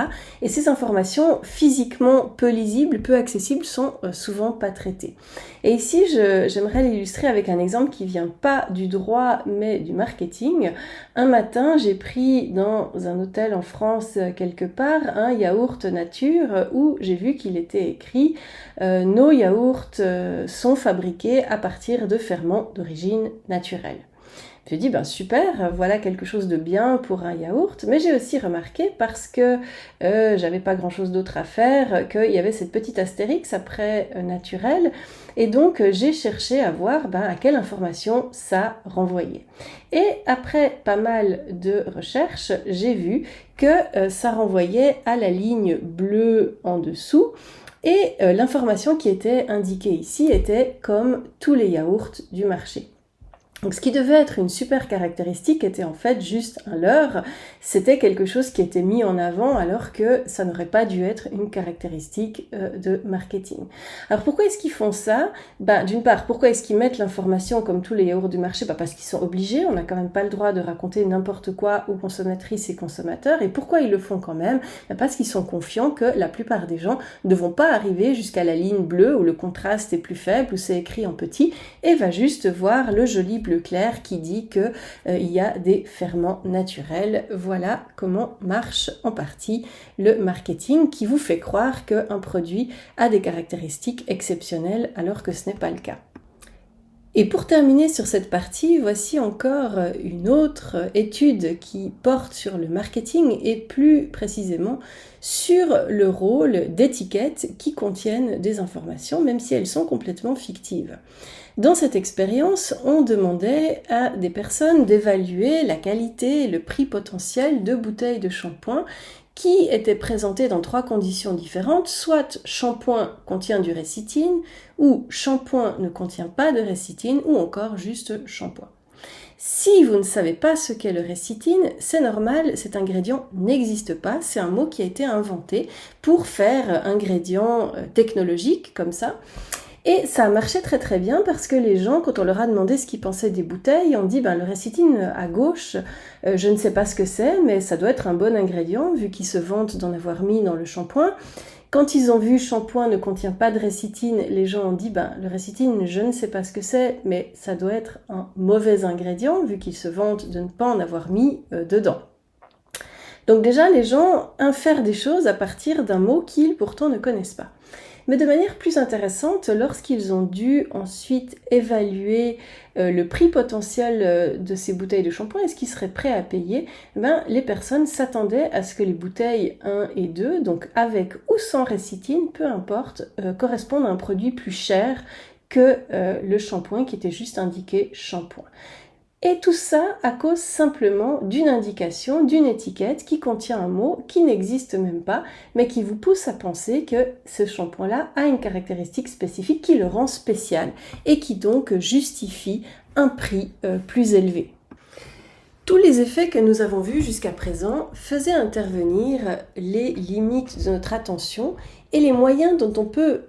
Et ces informations physiquement peu lisibles, peu accessibles, sont souvent pas traitées. Et ici, j'aimerais l'illustrer avec un exemple qui vient pas du droit, mais du marketing. Un matin, j'ai pris dans un hôtel en France quelque part un yaourt nature où j'ai vu qu'il était écrit nos yaourts sont fabriqués à partir de ferments d'origine naturelle. Je me dis, super, voilà quelque chose de bien pour un yaourt, mais j'ai aussi remarqué, parce que j'avais pas grand chose d'autre à faire, qu'il y avait cette petite astérix après naturel, et donc j'ai cherché à voir à quelle information ça renvoyait. Et après pas mal de recherches, j'ai vu que ça renvoyait à la ligne bleue en dessous, et l'information qui était indiquée ici était comme tous les yaourts du marché. Donc ce qui devait être une super caractéristique était en fait juste un leurre, c'était quelque chose qui était mis en avant alors que ça n'aurait pas dû être une caractéristique de marketing. Alors pourquoi est-ce qu'ils font ça ? D'une part, pourquoi est-ce qu'ils mettent l'information comme tous les yaourts du marché ? Parce qu'ils sont obligés, on n'a quand même pas le droit de raconter n'importe quoi aux consommatrices et consommateurs. Et pourquoi ils le font quand même ? Parce qu'ils sont confiants que la plupart des gens ne vont pas arriver jusqu'à la ligne bleue où le contraste est plus faible, où c'est écrit en petit, et va juste voir le joli bleu clair qui dit que il y a des ferments naturels. Voilà comment marche en partie le marketing qui vous fait croire qu'un produit a des caractéristiques exceptionnelles alors que ce n'est pas le cas. Et pour terminer sur cette partie, voici encore une autre étude qui porte sur le marketing et plus précisément sur le rôle d'étiquettes qui contiennent des informations, même si elles sont complètement fictives. Dans cette expérience, on demandait à des personnes d'évaluer la qualité et le prix potentiel de bouteilles de shampoing qui étaient présentées dans 3 conditions différentes, soit shampoing contient du récitine, ou shampoing ne contient pas de récitine, ou encore juste shampoing. Si vous ne savez pas ce qu'est le récitine, c'est normal, cet ingrédient n'existe pas, c'est un mot qui a été inventé pour faire ingrédient technologique comme ça. Et ça a marché très très bien parce que les gens, quand on leur a demandé ce qu'ils pensaient des bouteilles, ont dit le récitine à gauche, je ne sais pas ce que c'est, mais ça doit être un bon ingrédient vu qu'ils se vantent d'en avoir mis dans le shampoing. Quand ils ont vu shampoing ne contient pas de récitine, les gens ont dit le récitine, je ne sais pas ce que c'est, mais ça doit être un mauvais ingrédient vu qu'ils se vantent de ne pas en avoir mis dedans. Donc déjà, les gens infèrent des choses à partir d'un mot qu'ils pourtant ne connaissent pas. Mais de manière plus intéressante, lorsqu'ils ont dû ensuite évaluer le prix potentiel de ces bouteilles de shampoing et ce qu'ils seraient prêts à payer, les personnes s'attendaient à ce que les bouteilles 1 et 2, donc avec ou sans récitine, peu importe, correspondent à un produit plus cher que le shampoing qui était juste indiqué shampoing. Et tout ça à cause simplement d'une indication, d'une étiquette qui contient un mot qui n'existe même pas, mais qui vous pousse à penser que ce shampoing-là a une caractéristique spécifique qui le rend spécial et qui donc justifie un prix plus élevé. Tous les effets que nous avons vus jusqu'à présent faisaient intervenir les limites de notre attention et les moyens dont on peut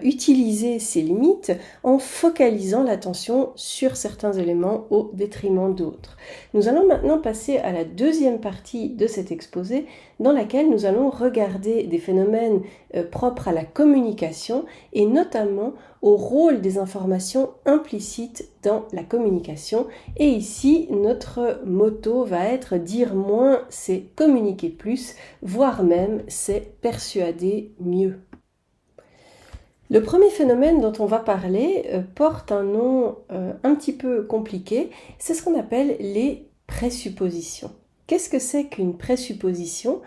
utiliser ces limites en focalisant l'attention sur certains éléments au détriment d'autres. Nous allons maintenant passer à la deuxième partie de cet exposé dans laquelle nous allons regarder des phénomènes propres à la communication et notamment au rôle des informations implicites dans la communication. Et ici, notre motto va être dire moins, c'est communiquer plus, voire même c'est persuader mieux. Le premier phénomène dont on va parler porte un nom un petit peu compliqué, c'est ce qu'on appelle les présuppositions. Qu'est-ce que c'est qu'une présupposition ?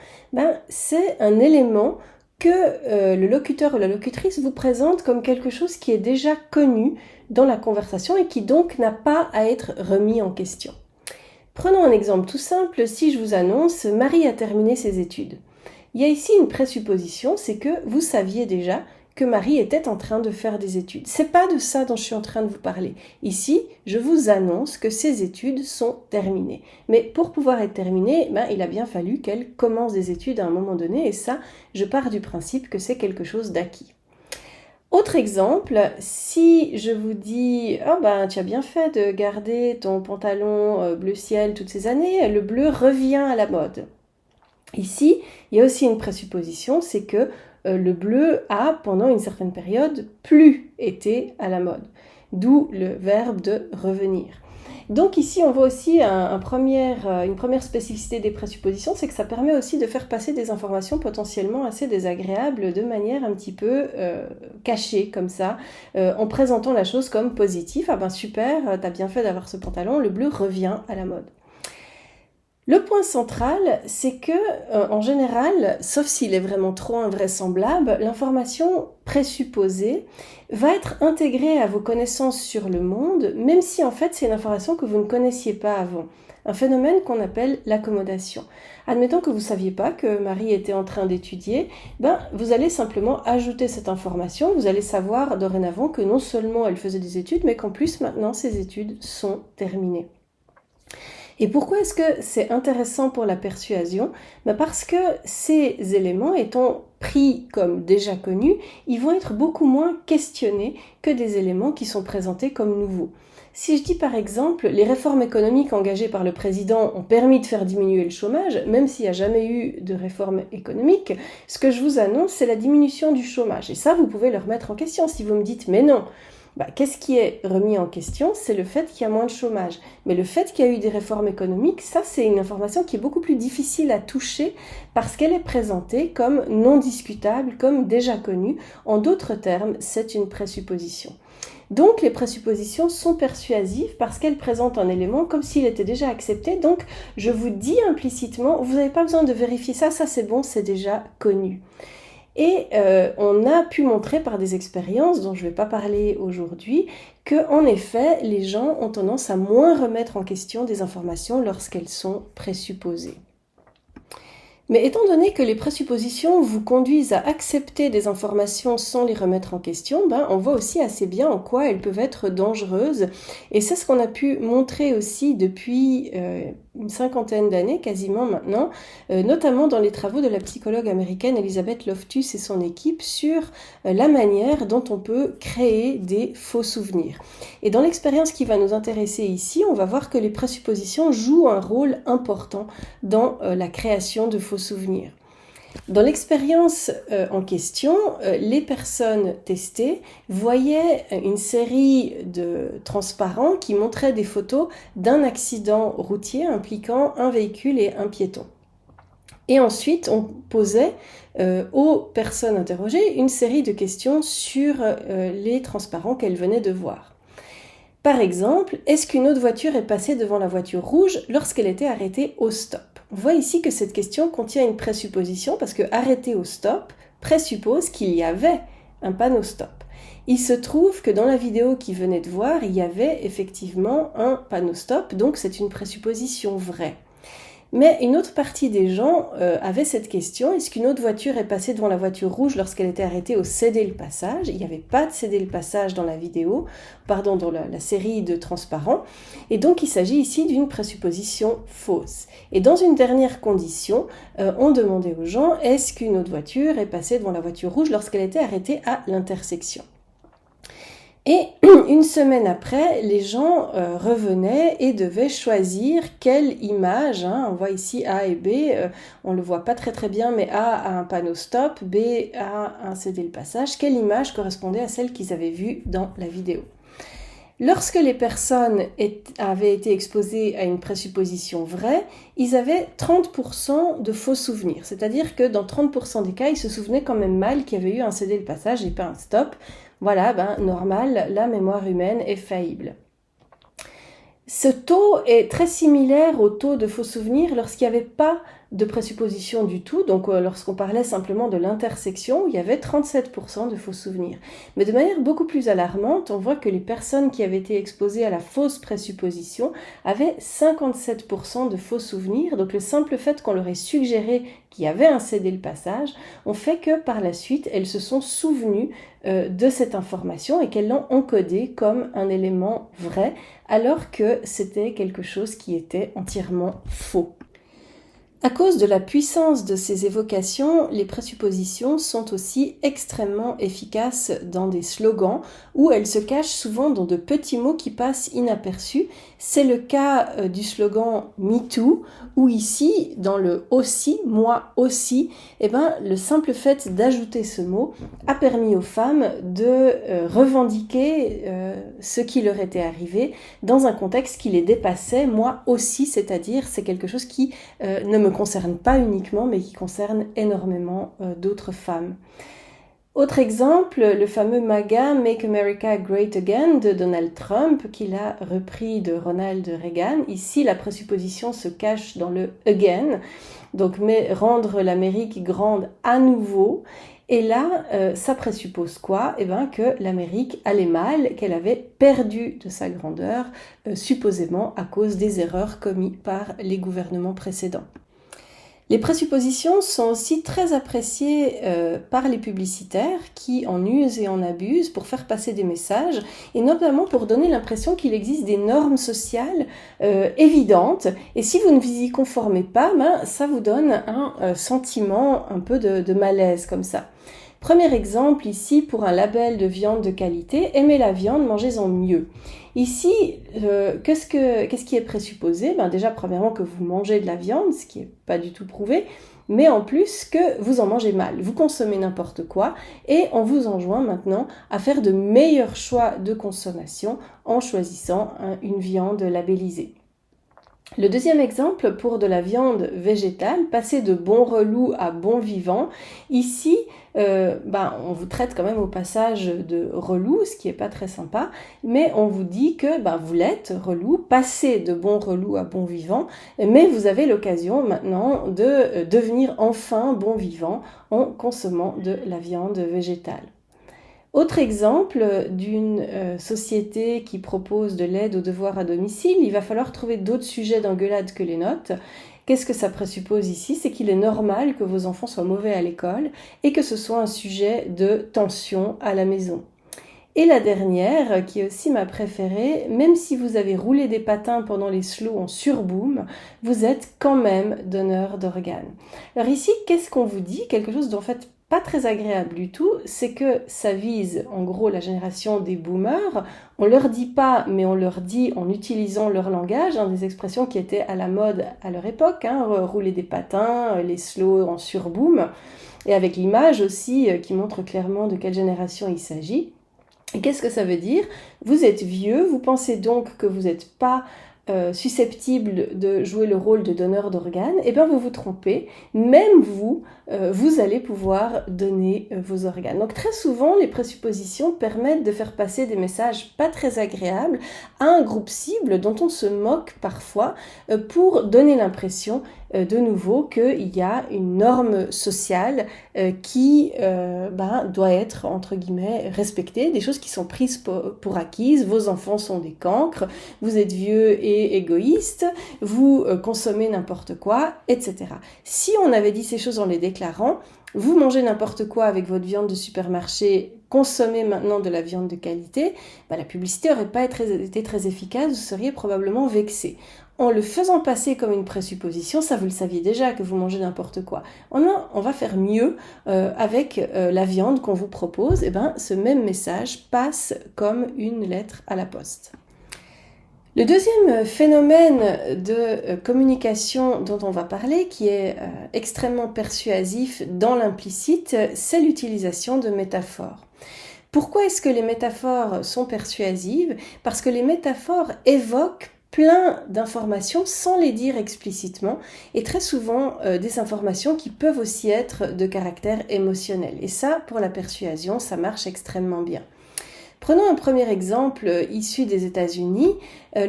C'est un élément que le locuteur ou la locutrice vous présente comme quelque chose qui est déjà connu dans la conversation et qui donc n'a pas à être remis en question. Prenons un exemple tout simple, si je vous annonce « Marie a terminé ses études ». Il y a ici une présupposition, c'est que vous saviez déjà que Marie était en train de faire des études. C'est pas de ça dont je suis en train de vous parler. Ici, je vous annonce que ses études sont terminées. Mais pour pouvoir être terminées, il a bien fallu qu'elle commence des études à un moment donné, et ça, je pars du principe que c'est quelque chose d'acquis. Autre exemple, si je vous dis « Oh tu as bien fait de garder ton pantalon bleu ciel toutes ces années, le bleu revient à la mode ». Ici, il y a aussi une présupposition, c'est que le bleu a, pendant une certaine période, plus été à la mode. D'où le verbe de revenir. Donc ici, on voit aussi une première spécificité des présuppositions, c'est que ça permet aussi de faire passer des informations potentiellement assez désagréables de manière un petit peu cachée, comme ça, en présentant la chose comme positive. Ah super, t'as bien fait d'avoir ce pantalon, le bleu revient à la mode. Le point central, c'est que, en général, sauf s'il est vraiment trop invraisemblable, l'information présupposée va être intégrée à vos connaissances sur le monde, même si en fait c'est une information que vous ne connaissiez pas avant. Un phénomène qu'on appelle l'accommodation. Admettons que vous ne saviez pas que Marie était en train d'étudier, vous allez simplement ajouter cette information, vous allez savoir dorénavant que non seulement elle faisait des études, mais qu'en plus maintenant ses études sont terminées. Et pourquoi est-ce que c'est intéressant pour la persuasion ? Parce que ces éléments étant pris comme déjà connus, ils vont être beaucoup moins questionnés que des éléments qui sont présentés comme nouveaux. Si je dis par exemple, les réformes économiques engagées par le président ont permis de faire diminuer le chômage, même s'il n'y a jamais eu de réforme économique, ce que je vous annonce, c'est la diminution du chômage. Et ça, vous pouvez le remettre en question si vous me dites, mais non, Qu'est-ce qui est remis en question? C'est le fait qu'il y a moins de chômage. Mais le fait qu'il y a eu des réformes économiques, ça c'est une information qui est beaucoup plus difficile à toucher parce qu'elle est présentée comme non discutable, comme déjà connue. En d'autres termes, c'est une présupposition. Donc les présuppositions sont persuasives parce qu'elles présentent un élément comme s'il était déjà accepté. Donc je vous dis implicitement, vous n'avez pas besoin de vérifier ça, ça c'est bon, c'est déjà connu. Et on a pu montrer par des expériences dont je ne vais pas parler aujourd'hui qu'en effet, les gens ont tendance à moins remettre en question des informations lorsqu'elles sont présupposées. Mais étant donné que les présuppositions vous conduisent à accepter des informations sans les remettre en question, on voit aussi assez bien en quoi elles peuvent être dangereuses. Et c'est ce qu'on a pu montrer aussi depuis une cinquantaine d'années, quasiment maintenant, notamment dans les travaux de la psychologue américaine Elizabeth Loftus et son équipe sur la manière dont on peut créer des faux souvenirs. Et dans l'expérience qui va nous intéresser ici, on va voir que les présuppositions jouent un rôle important dans la création de faux souvenirs. Dans l'expérience en question, les personnes testées voyaient une série de transparents qui montraient des photos d'un accident routier impliquant un véhicule et un piéton. Et ensuite, on posait aux personnes interrogées une série de questions sur les transparents qu'elles venaient de voir. Par exemple, est-ce qu'une autre voiture est passée devant la voiture rouge lorsqu'elle était arrêtée au stop? On voit ici que cette question contient une présupposition parce que arrêter au stop présuppose qu'il y avait un panneau stop. Il se trouve que dans la vidéo qu'ils venaient de voir, il y avait effectivement un panneau stop, donc c'est une présupposition vraie. Mais une autre partie des gens avait cette question, est-ce qu'une autre voiture est passée devant la voiture rouge lorsqu'elle était arrêtée au céder le passage? Il n'y avait pas de céder le passage dans la vidéo, dans la série de transparents. Et donc il s'agit ici d'une présupposition fausse. Et dans une dernière condition, on demandait aux gens, est-ce qu'une autre voiture est passée devant la voiture rouge lorsqu'elle était arrêtée à l'intersection? Et une semaine après, les gens revenaient et devaient choisir quelle image, on voit ici A et B, on ne le voit pas très bien, mais A a un panneau stop, B a un céder le passage, quelle image correspondait à celle qu'ils avaient vue dans la vidéo. Lorsque les personnes avaient été exposées à une présupposition vraie, ils avaient 30% de faux souvenirs. C'est-à-dire que dans 30% des cas, ils se souvenaient quand même mal qu'il y avait eu un céder le passage et pas un stop. Voilà, normal, la mémoire humaine est faillible. Ce taux est très similaire au taux de faux souvenirs lorsqu'il n'y avait pas de présupposition du tout, donc lorsqu'on parlait simplement de l'intersection, il y avait 37% de faux souvenirs. Mais de manière beaucoup plus alarmante, on voit que les personnes qui avaient été exposées à la fausse présupposition avaient 57% de faux souvenirs, donc le simple fait qu'on leur ait suggéré qu'il y avait un céder le passage, ont fait que par la suite, elles se sont souvenues de cette information et qu'elles l'ont encodée comme un élément vrai, alors que c'était quelque chose qui était entièrement faux. À cause de la puissance de ces évocations, les présuppositions sont aussi extrêmement efficaces dans des slogans où elles se cachent souvent dans de petits mots qui passent inaperçus. C'est le cas du slogan MeToo où ici, dans le aussi, moi aussi, le simple fait d'ajouter ce mot a permis aux femmes de revendiquer ce qui leur était arrivé dans un contexte qui les dépassait, moi aussi, c'est-à-dire c'est quelque chose qui ne me concerne pas uniquement, mais qui concerne énormément d'autres femmes. Autre exemple, le fameux MAGA, Make America Great Again de Donald Trump, qu'il a repris de Ronald Reagan. Ici, la présupposition se cache dans le again, donc mais rendre l'Amérique grande à nouveau. Et là, ça présuppose quoi? Que l'Amérique allait mal, qu'elle avait perdu de sa grandeur, supposément à cause des erreurs commises par les gouvernements précédents. Les présuppositions sont aussi très appréciées par les publicitaires qui en usent et en abusent pour faire passer des messages et notamment pour donner l'impression qu'il existe des normes sociales évidentes et si vous ne vous y conformez pas, ça vous donne un sentiment un peu de malaise comme ça. Premier exemple ici pour un label de viande de qualité, aimez la viande, mangez-en mieux. Ici, qu'est-ce qui est présupposé? Déjà, premièrement, que vous mangez de la viande, ce qui n'est pas du tout prouvé, mais en plus que vous en mangez mal, vous consommez n'importe quoi, et on vous enjoint maintenant à faire de meilleurs choix de consommation en choisissant une viande labellisée. Le deuxième exemple pour de la viande végétale, passer de bon relou à bon vivant. Ici, on vous traite quand même au passage de relou, ce qui n'est pas très sympa, mais on vous dit que vous l'êtes, relou, passez de bon relou à bon vivant, mais vous avez l'occasion maintenant de devenir enfin bon vivant en consommant de la viande végétale. Autre exemple d'une société qui propose de l'aide aux devoirs à domicile, il va falloir trouver d'autres sujets d'engueulade que les notes. Qu'est-ce que ça présuppose ici? C'est qu'il est normal que vos enfants soient mauvais à l'école et que ce soit un sujet de tension à la maison. Et la dernière, qui est aussi ma préférée, même si vous avez roulé des patins pendant les slows en surboom, vous êtes quand même donneur d'organes. Alors ici, qu'est-ce qu'on vous dit? Quelque chose d'en fait pas très agréable du tout, c'est que ça vise en gros la génération des boomers. On leur dit pas, mais on leur dit en utilisant leur langage, des expressions qui étaient à la mode à leur époque, rouler des patins, les slows en surboom, et avec l'image aussi qui montre clairement de quelle génération il s'agit. Et qu'est-ce que ça veut dire? Vous êtes vieux, vous pensez donc que vous n'êtes pas susceptible de jouer le rôle de donneur d'organes, et bien vous vous trompez, même vous, vous allez pouvoir donner vos organes. Donc très souvent, les présuppositions permettent de faire passer des messages pas très agréables à un groupe cible dont on se moque parfois pour donner l'impression de nouveau qu'il y a une norme sociale qui doit être, entre guillemets, respectée, des choses qui sont prises pour acquises. Vos enfants sont des cancres, vous êtes vieux et égoïste, vous consommez n'importe quoi, etc. Si on avait dit ces choses en les déclarant, vous mangez n'importe quoi avec votre viande de supermarché, consommez maintenant de la viande de qualité, la publicité n'aurait pas été très efficace, vous seriez probablement vexé. En le faisant passer comme une présupposition, ça vous le saviez déjà que vous mangez n'importe quoi. On va faire mieux avec la viande qu'on vous propose, ce même message passe comme une lettre à la poste. Le deuxième phénomène de communication dont on va parler, qui est extrêmement persuasif dans l'implicite, c'est l'utilisation de métaphores. Pourquoi est-ce que les métaphores sont persuasives? Parce que les métaphores évoquent plein d'informations sans les dire explicitement et très souvent des informations qui peuvent aussi être de caractère émotionnel. Et ça, pour la persuasion, ça marche extrêmement bien. Prenons un premier exemple issu des États-Unis.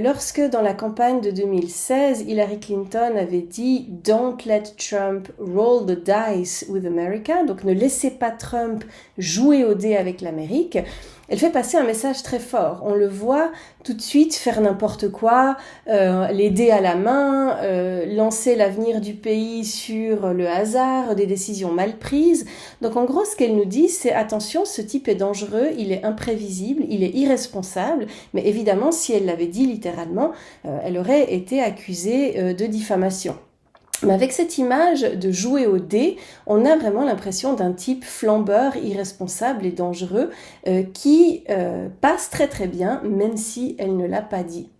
Lorsque dans la campagne de 2016, Hillary Clinton avait dit « Don't let Trump roll the dice with America », donc ne laissez pas Trump jouer au dé avec l'Amérique, elle fait passer un message très fort. On le voit tout de suite faire n'importe quoi, les dés à la main, lancer l'avenir du pays sur le hasard, des décisions mal prises. Donc en gros, ce qu'elle nous dit, c'est attention, ce type est dangereux, il est imprévisible, il est irresponsable. Mais évidemment, si elle l'avait dit littéralement, elle aurait été accusée de diffamation. Mais avec cette image de jouer au dé, on a vraiment l'impression d'un type flambeur, irresponsable et dangereux qui passe très très bien, même si elle ne l'a pas dit.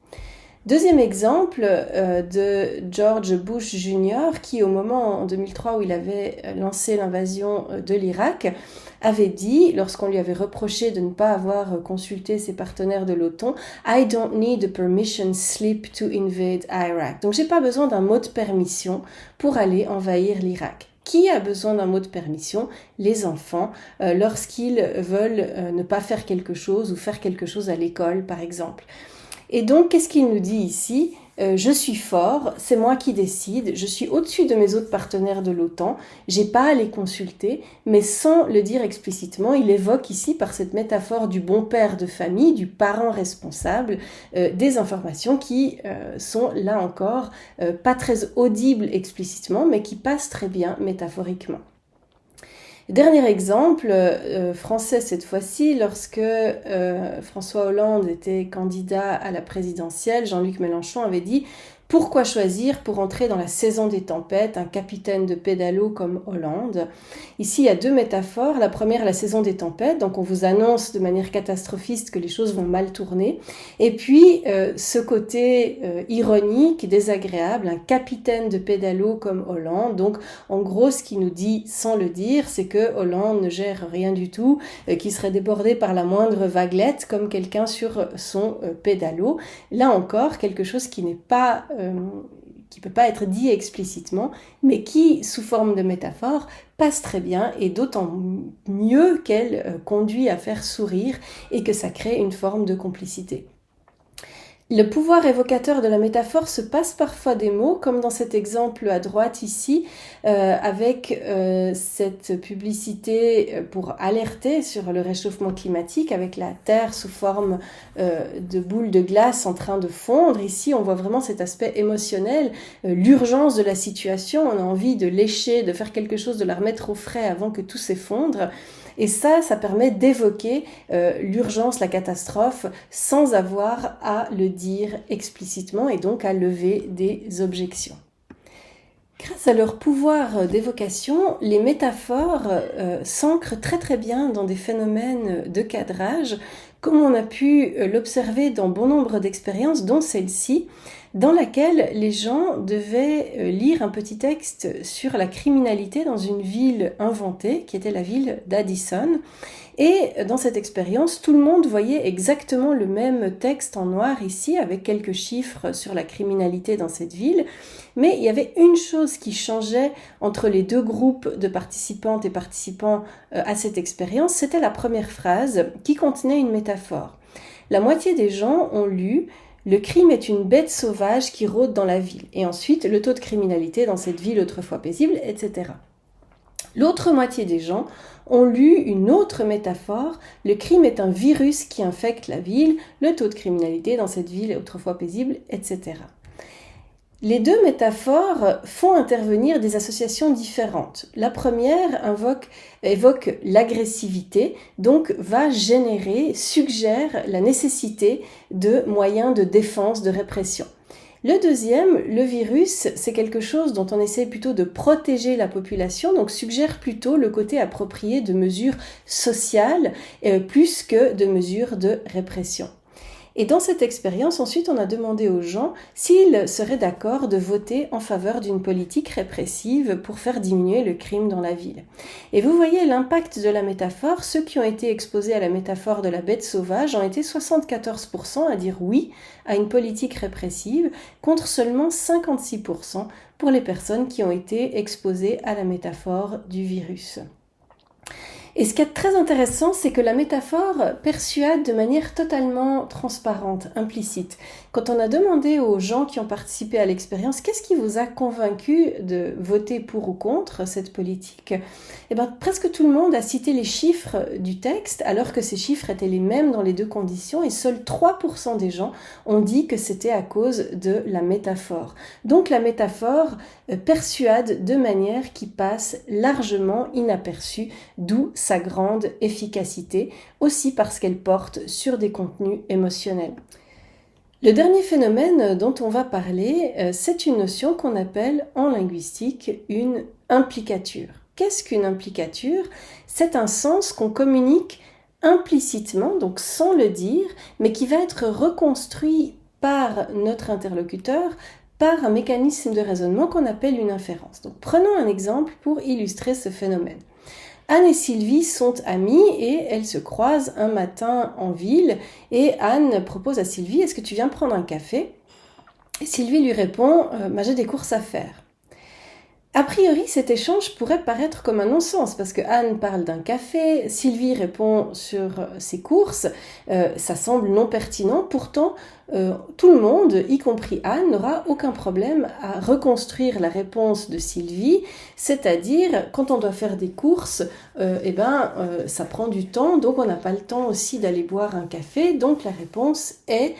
Deuxième exemple de George Bush Jr. qui, au moment en 2003 où il avait lancé l'invasion de l'Irak, avait dit, lorsqu'on lui avait reproché de ne pas avoir consulté ses partenaires de l'OTAN, « I don't need a permission slip to invade Iraq ». Donc j'ai pas besoin d'un mot de permission pour aller envahir l'Irak. Qui a besoin d'un mot de permission? Les enfants, lorsqu'ils veulent ne pas faire quelque chose ou faire quelque chose à l'école, par exemple. Et donc, qu'est-ce qu'il nous dit ici? Je suis fort, c'est moi qui décide, je suis au-dessus de mes autres partenaires de l'OTAN, j'ai pas à les consulter, mais sans le dire explicitement, il évoque ici, par cette métaphore du bon père de famille, du parent responsable, des informations qui sont, là encore, pas très audibles explicitement, mais qui passent très bien métaphoriquement. Dernier exemple, français cette fois-ci, lorsque François Hollande était candidat à la présidentielle, Jean-Luc Mélenchon avait dit « Pourquoi choisir pour entrer dans la saison des tempêtes un capitaine de pédalo comme Hollande? Ici, il y a deux métaphores. La première, la saison des tempêtes, donc on vous annonce de manière catastrophiste que les choses vont mal tourner. Et puis, ce côté ironique, désagréable, un capitaine de pédalo comme Hollande. Donc, en gros, ce qu'il nous dit sans le dire, c'est que Hollande ne gère rien du tout, qu'il serait débordé par la moindre vaguelette comme quelqu'un sur son pédalo. Là encore, quelque chose qui n'est pas qui peut pas être dit explicitement, mais qui, sous forme de métaphore, passe très bien et d'autant mieux qu'elle conduit à faire sourire et que ça crée une forme de complicité. Le pouvoir évocateur de la métaphore se passe parfois des mots, comme dans cet exemple à droite ici, avec cette publicité pour alerter sur le réchauffement climatique, avec la Terre sous forme de boules de glace en train de fondre. Ici, on voit vraiment cet aspect émotionnel, l'urgence de la situation, on a envie de lécher, de faire quelque chose, de la remettre au frais avant que tout s'effondre. Et ça permet d'évoquer l'urgence, la catastrophe, sans avoir à le dire explicitement et donc à lever des objections. Grâce à leur pouvoir d'évocation, les métaphores s'ancrent très très bien dans des phénomènes de cadrage, comme on a pu l'observer dans bon nombre d'expériences, dont celle-ci, dans laquelle les gens devaient lire un petit texte sur la criminalité dans une ville inventée, qui était la ville d'Addison. Et dans cette expérience, tout le monde voyait exactement le même texte en noir ici, avec quelques chiffres sur la criminalité dans cette ville. Mais il y avait une chose qui changeait entre les deux groupes de participantes et participants à cette expérience, c'était la première phrase qui contenait une métaphore. La moitié des gens ont lu « Le crime est une bête sauvage qui rôde dans la ville » et ensuite le taux de criminalité dans cette ville autrefois paisible, etc. L'autre moitié des gens ont lu une autre métaphore, le crime est un virus qui infecte la ville, le taux de criminalité dans cette ville autrefois paisible, etc. Les deux métaphores font intervenir des associations différentes. La première évoque l'agressivité, donc suggère la nécessité de moyens de défense, de répression. Le deuxième, le virus, c'est quelque chose dont on essaie plutôt de protéger la population, donc suggère plutôt le côté approprié de mesures sociales plus que de mesures de répression. Et dans cette expérience, ensuite, on a demandé aux gens s'ils seraient d'accord de voter en faveur d'une politique répressive pour faire diminuer le crime dans la ville. Et vous voyez l'impact de la métaphore. Ceux qui ont été exposés à la métaphore de la bête sauvage ont été 74% à dire oui à une politique répressive, contre seulement 56% pour les personnes qui ont été exposées à la métaphore du virus. Et ce qui est très intéressant, c'est que la métaphore persuade de manière totalement transparente, implicite. Quand on a demandé aux gens qui ont participé à l'expérience, qu'est-ce qui vous a convaincu de voter pour ou contre cette politique? Eh bien, presque tout le monde a cité les chiffres du texte, alors que ces chiffres étaient les mêmes dans les deux conditions, et seuls 3% des gens ont dit que c'était à cause de la métaphore. Donc la métaphore persuade de manière qui passe largement inaperçue, d'où sa grande efficacité, aussi parce qu'elle porte sur des contenus émotionnels. Le dernier phénomène dont on va parler, c'est une notion qu'on appelle en linguistique une implicature. Qu'est-ce qu'une implicature? C'est un sens qu'on communique implicitement, donc sans le dire, mais qui va être reconstruit par notre interlocuteur par un mécanisme de raisonnement qu'on appelle une inférence. Donc prenons un exemple pour illustrer ce phénomène. Anne et Sylvie sont amies et elles se croisent un matin en ville et Anne propose à Sylvie « Est-ce que tu viens prendre un café ?» Et Sylvie lui répond « J'ai des courses à faire ». A priori, cet échange pourrait paraître comme un non-sens parce que Anne parle d'un café, Sylvie répond sur ses courses, ça semble non pertinent. Pourtant, tout le monde, y compris Anne, n'aura aucun problème à reconstruire la réponse de Sylvie, c'est-à-dire quand on doit faire des courses, ça prend du temps, donc on n'a pas le temps aussi d'aller boire un café. Donc la réponse est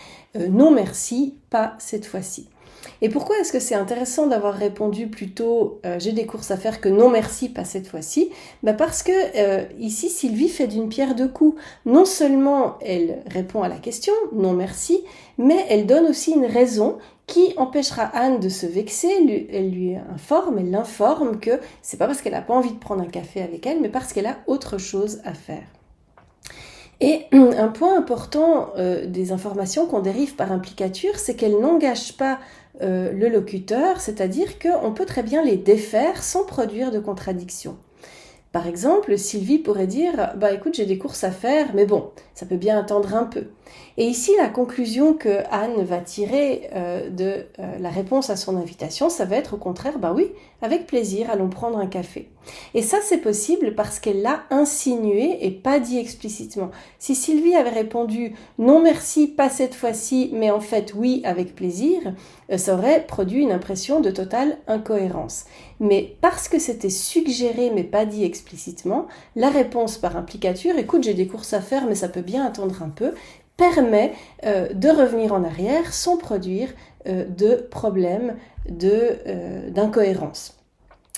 non merci, pas cette fois-ci. Et pourquoi est-ce que c'est intéressant d'avoir répondu plutôt j'ai des courses à faire que non merci, pas cette fois-ci? Parce que ici Sylvie fait d'une pierre deux coups. Non seulement elle répond à la question non merci, mais elle donne aussi une raison qui empêchera Anne de se vexer. Elle l'informe que c'est pas parce qu'elle n'a pas envie de prendre un café avec elle, mais parce qu'elle a autre chose à faire. Et un point important des informations qu'on dérive par implicature, c'est qu'elles n'engagent pas le locuteur, c'est-à-dire qu'on peut très bien les défaire sans produire de contradiction. Par exemple, Sylvie pourrait dire « écoute, j'ai des courses à faire, mais bon, ça peut bien attendre un peu ». Et ici, la conclusion que Anne va tirer de la réponse à son invitation, ça va être au contraire « oui, avec plaisir, allons prendre un café ». Et ça, c'est possible parce qu'elle l'a insinué et pas dit explicitement. Si Sylvie avait répondu « non merci, pas cette fois-ci, mais en fait oui, avec plaisir », ça aurait produit une impression de totale incohérence. Mais parce que c'était suggéré mais pas dit explicitement, la réponse par implicature « écoute, j'ai des courses à faire mais ça peut bien attendre un peu », permet de revenir en arrière sans produire de problème d'incohérence.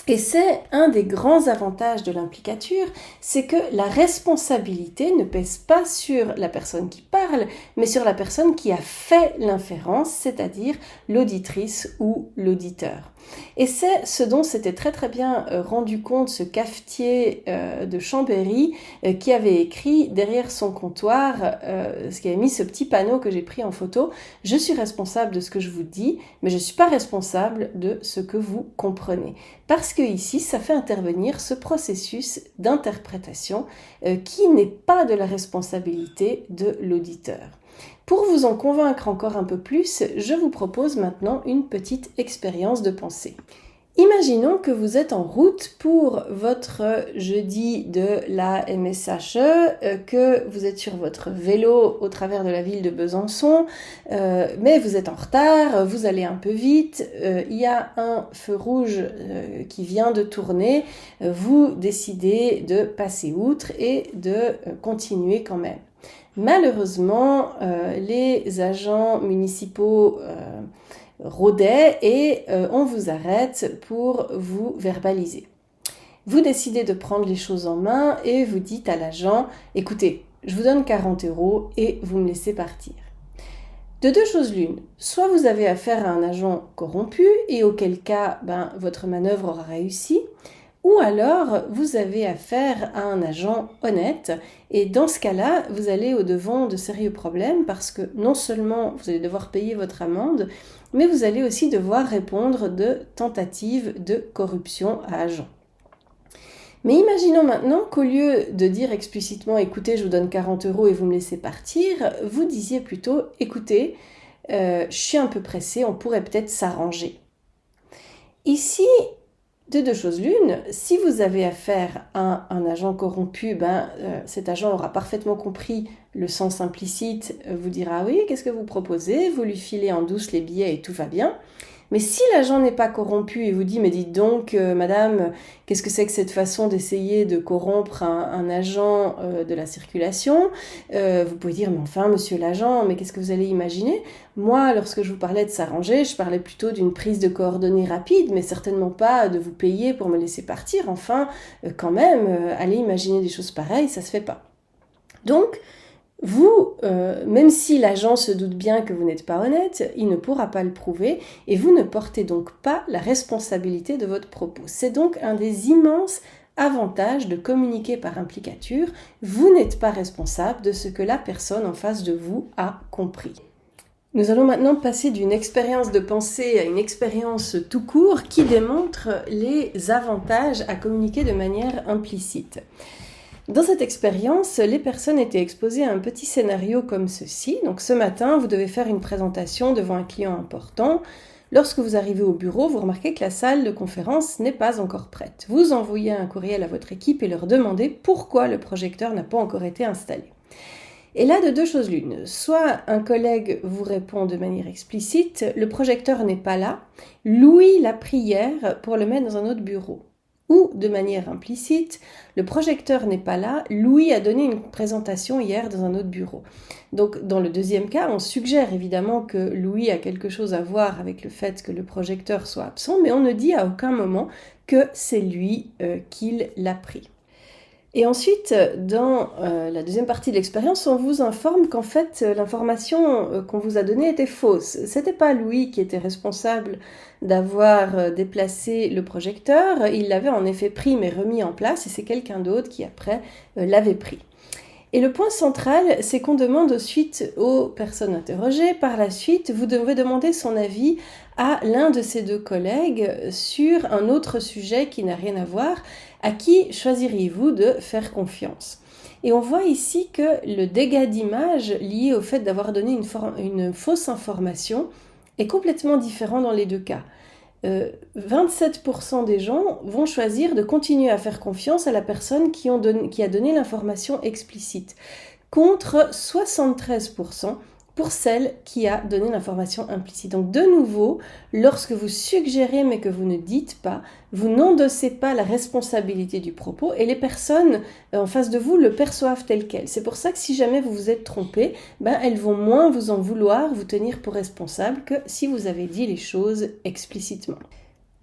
Et c'est un des grands avantages de l'implicature, c'est que la responsabilité ne pèse pas sur la personne qui parle, mais sur la personne qui a fait l'inférence, c'est-à-dire l'auditrice ou l'auditeur. Et c'est ce dont s'était très très bien rendu compte ce cafetier de Chambéry qui avait écrit derrière son comptoir, qui avait mis ce petit panneau que j'ai pris en photo, « Je suis responsable de ce que je vous dis, mais je ne suis pas responsable de ce que vous comprenez ». Parce que ici, ça fait intervenir ce processus d'interprétation qui n'est pas de la responsabilité de l'auditeur. Pour vous en convaincre encore un peu plus, je vous propose maintenant une petite expérience de pensée. Imaginons que vous êtes en route pour votre jeudi de la MSHE, que vous êtes sur votre vélo au travers de la ville de Besançon, mais vous êtes en retard, vous allez un peu vite, il y a un feu rouge qui vient de tourner, vous décidez de passer outre et de continuer quand même. Malheureusement, les agents municipaux rôdaient et on vous arrête pour vous verbaliser. Vous décidez de prendre les choses en main et vous dites à l'agent « Écoutez, je vous donne 40 € et vous me laissez partir ». De deux choses l'une, soit vous avez affaire à un agent corrompu et auquel cas votre manœuvre aura réussi, ou alors vous avez affaire à un agent honnête et dans ce cas-là, vous allez au-devant de sérieux problèmes parce que non seulement vous allez devoir payer votre amende, mais vous allez aussi devoir répondre de tentatives de corruption à agent. Mais imaginons maintenant qu'au lieu de dire explicitement « écoutez, je vous donne 40 € et vous me laissez partir », vous disiez plutôt « écoutez, je suis un peu pressé, on pourrait peut-être s'arranger ». Ici, de deux choses l'une, si vous avez affaire à un agent corrompu, cet agent aura parfaitement compris le sens implicite, vous dira « oui, qu'est-ce que vous proposez ?» Vous lui filez en douce les billets et tout va bien. Mais si l'agent n'est pas corrompu et vous dit « mais dites donc, madame, qu'est-ce que c'est que cette façon d'essayer de corrompre un agent de la circulation ?» Vous pouvez dire « mais enfin, monsieur l'agent, mais qu'est-ce que vous allez imaginer ? Moi, lorsque je vous parlais de s'arranger, je parlais plutôt d'une prise de coordonnées rapide, mais certainement pas de vous payer pour me laisser partir. Enfin, quand même, allez imaginer des choses pareilles, ça se fait pas. » Donc, vous, même si l'agent se doute bien que vous n'êtes pas honnête, il ne pourra pas le prouver et vous ne portez donc pas la responsabilité de votre propos. C'est donc un des immenses avantages de communiquer par implicature. Vous n'êtes pas responsable de ce que la personne en face de vous a compris. Nous allons maintenant passer d'une expérience de pensée à une expérience tout court qui démontre les avantages à communiquer de manière implicite. Dans cette expérience, les personnes étaient exposées à un petit scénario comme ceci. Donc ce matin, vous devez faire une présentation devant un client important. Lorsque vous arrivez au bureau, vous remarquez que la salle de conférence n'est pas encore prête. Vous envoyez un courriel à votre équipe et leur demandez pourquoi le projecteur n'a pas encore été installé. Et là, de deux choses l'une. Soit un collègue vous répond de manière explicite, le projecteur n'est pas là, Louis l'a pris hier pour le mettre dans un autre bureau. Ou, de manière implicite, le projecteur n'est pas là, Louis a donné une présentation hier dans un autre bureau. Donc, dans le deuxième cas, on suggère évidemment que Louis a quelque chose à voir avec le fait que le projecteur soit absent, mais on ne dit à aucun moment que c'est lui qui l'a pris. Et ensuite, dans la deuxième partie de l'expérience, on vous informe qu'en fait, l'information qu'on vous a donnée était fausse. C'était pas Louis qui était responsable d'avoir déplacé le projecteur. Il l'avait en effet pris mais remis en place et c'est quelqu'un d'autre qui après l'avait pris. Et le point central, c'est qu'on demande ensuite aux personnes interrogées, par la suite, vous devez demander son avis à l'un de ces deux collègues sur un autre sujet qui n'a rien à voir. À qui choisiriez-vous de faire confiance? Et on voit ici que le dégât d'image lié au fait d'avoir donné une fausse information est complètement différent dans les deux cas. 27% des gens vont choisir de continuer à faire confiance à la personne qui a donné l'information explicite, contre 73% pour celle qui a donné l'information implicite. Donc de nouveau, lorsque vous suggérez mais que vous ne dites pas, vous n'endossez pas la responsabilité du propos et les personnes en face de vous le perçoivent tel quel. C'est pour ça que si jamais vous vous êtes trompé, elles vont moins vous en vouloir, vous tenir pour responsable que si vous avez dit les choses explicitement.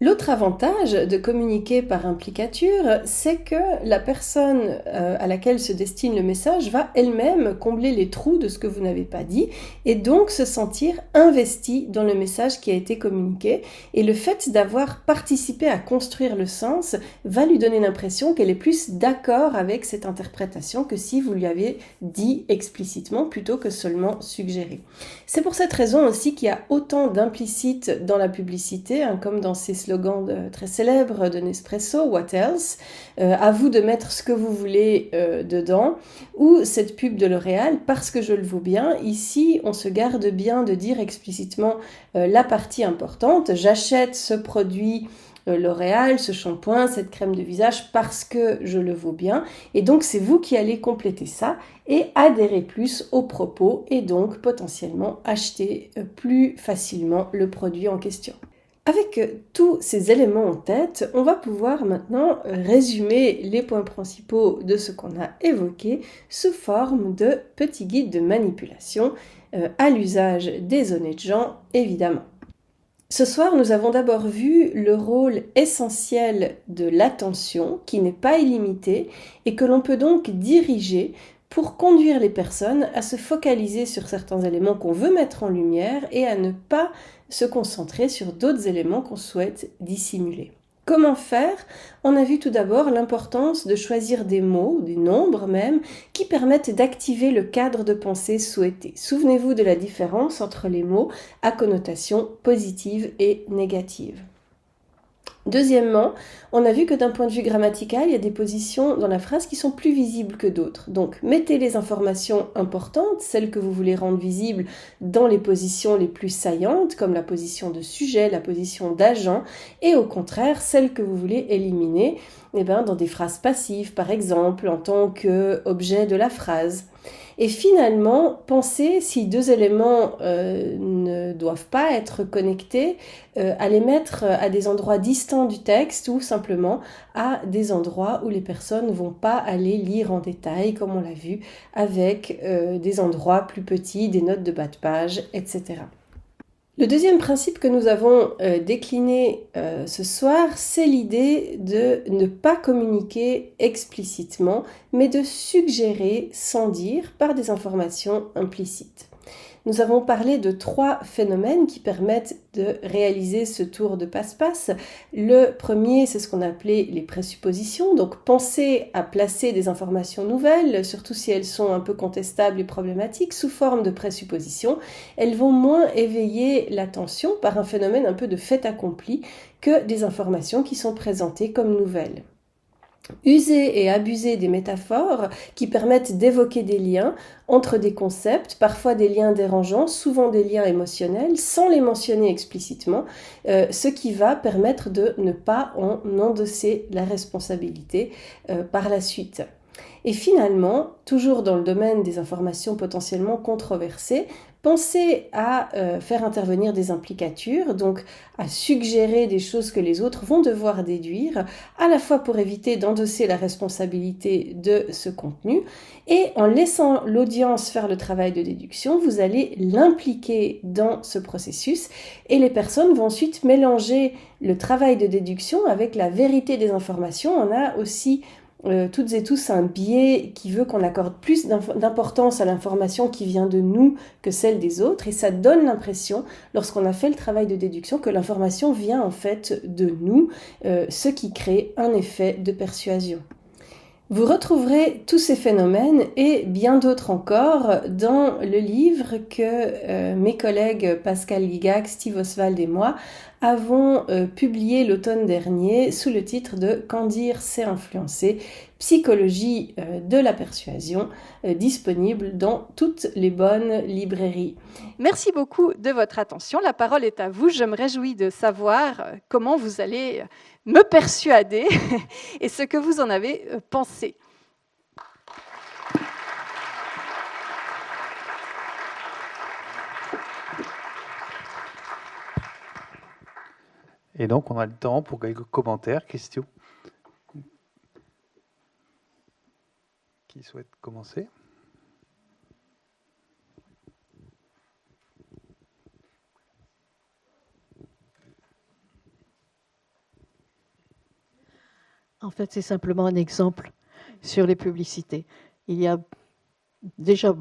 L'autre avantage de communiquer par implicature, c'est que la personne à laquelle se destine le message va elle-même combler les trous de ce que vous n'avez pas dit et donc se sentir investie dans le message qui a été communiqué. Et le fait d'avoir participé à construire le sens va lui donner l'impression qu'elle est plus d'accord avec cette interprétation que si vous lui avez dit explicitement plutôt que seulement suggéré. C'est pour cette raison aussi qu'il y a autant d'implicites dans la publicité, comme dans ces slogans très célèbre de Nespresso, What else? À vous de mettre ce que vous voulez dedans, ou cette pub de L'Oréal, parce que je le vaux bien. Ici, on se garde bien de dire explicitement la partie importante. J'achète ce produit L'Oréal, ce shampoing, cette crème de visage parce que je le vaux bien. Et donc, c'est vous qui allez compléter ça et adhérer plus aux propos et donc potentiellement acheter plus facilement le produit en question. Avec tous ces éléments en tête, on va pouvoir maintenant résumer les points principaux de ce qu'on a évoqué sous forme de petits guides de manipulation à l'usage des honnêtes gens, évidemment. Ce soir, nous avons d'abord vu le rôle essentiel de l'attention, qui n'est pas illimité et que l'on peut donc diriger pour conduire les personnes à se focaliser sur certains éléments qu'on veut mettre en lumière et à ne pas se concentrer sur d'autres éléments qu'on souhaite dissimuler. Comment faire? On a vu tout d'abord l'importance de choisir des mots, des nombres même, qui permettent d'activer le cadre de pensée souhaité. Souvenez-vous de la différence entre les mots à connotation positive et négative. Deuxièmement, on a vu que d'un point de vue grammatical, il y a des positions dans la phrase qui sont plus visibles que d'autres. Donc, mettez les informations importantes, celles que vous voulez rendre visibles, dans les positions les plus saillantes, comme la position de sujet, la position d'agent, et au contraire, celles que vous voulez éliminer, dans des phrases passives, par exemple, en tant qu'objet de la phrase. Et finalement, pensez, si deux éléments ne doivent pas être connectés, à les mettre à des endroits distants du texte ou simplement à des endroits où les personnes ne vont pas aller lire en détail, comme on l'a vu, avec des endroits plus petits, des notes de bas de page, etc. Le deuxième principe que nous avons décliné ce soir, c'est l'idée de ne pas communiquer explicitement, mais de suggérer sans dire par des informations implicites. Nous avons parlé de 3 phénomènes qui permettent de réaliser ce tour de passe-passe. Le premier, c'est ce qu'on appelait les présuppositions. Donc, pensez à placer des informations nouvelles, surtout si elles sont un peu contestables et problématiques, sous forme de présuppositions. Elles vont moins éveiller l'attention par un phénomène un peu de fait accompli que des informations qui sont présentées comme nouvelles. User et abuser des métaphores qui permettent d'évoquer des liens entre des concepts, parfois des liens dérangeants, souvent des liens émotionnels, sans les mentionner explicitement, ce qui va permettre de ne pas en endosser la responsabilité par la suite. Et finalement, toujours dans le domaine des informations potentiellement controversées, pensez à faire intervenir des implicatures, donc à suggérer des choses que les autres vont devoir déduire, à la fois pour éviter d'endosser la responsabilité de ce contenu, et en laissant l'audience faire le travail de déduction, vous allez l'impliquer dans ce processus, et les personnes vont ensuite mélanger le travail de déduction avec la vérité des informations. On a aussi toutes et tous un biais qui veut qu'on accorde plus d'importance à l'information qui vient de nous que celle des autres, et ça donne l'impression, lorsqu'on a fait le travail de déduction, que l'information vient en fait de nous, ce qui crée un effet de persuasion. Vous retrouverez tous ces phénomènes et bien d'autres encore dans le livre que mes collègues Pascal Guigac, Steve Oswald et moi avons publié l'automne dernier sous le titre de « Quand dire, c'est influencer », psychologie de la persuasion, disponible dans toutes les bonnes librairies. Merci beaucoup de votre attention. La parole est à vous. Je me réjouis de savoir comment vous allez me persuader et ce que vous en avez pensé. Et donc, on a le temps pour quelques commentaires, questions. Qui souhaite commencer ? En fait, c'est simplement un exemple sur les publicités. Il y a déjà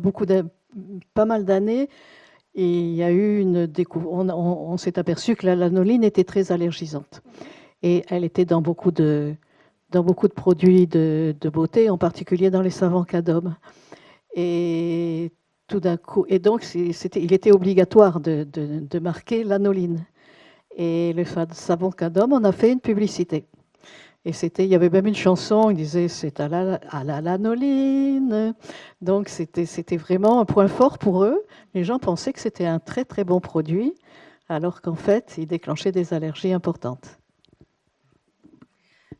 pas mal d'années, et il y a eu une découverte. On s'est aperçu que la lanoline était très allergisante. Et elle était dans beaucoup de produits de beauté, en particulier dans les savons Cadom. Et tout d'un coup, et donc il était obligatoire de marquer lanoline. Et le savon Cadom, on a fait une publicité. Et il y avait même une chanson, il disait c'est à la lanoline. Donc c'était vraiment un point fort pour eux. Les gens pensaient que c'était un très très bon produit, alors qu'en fait, il déclenchait des allergies importantes.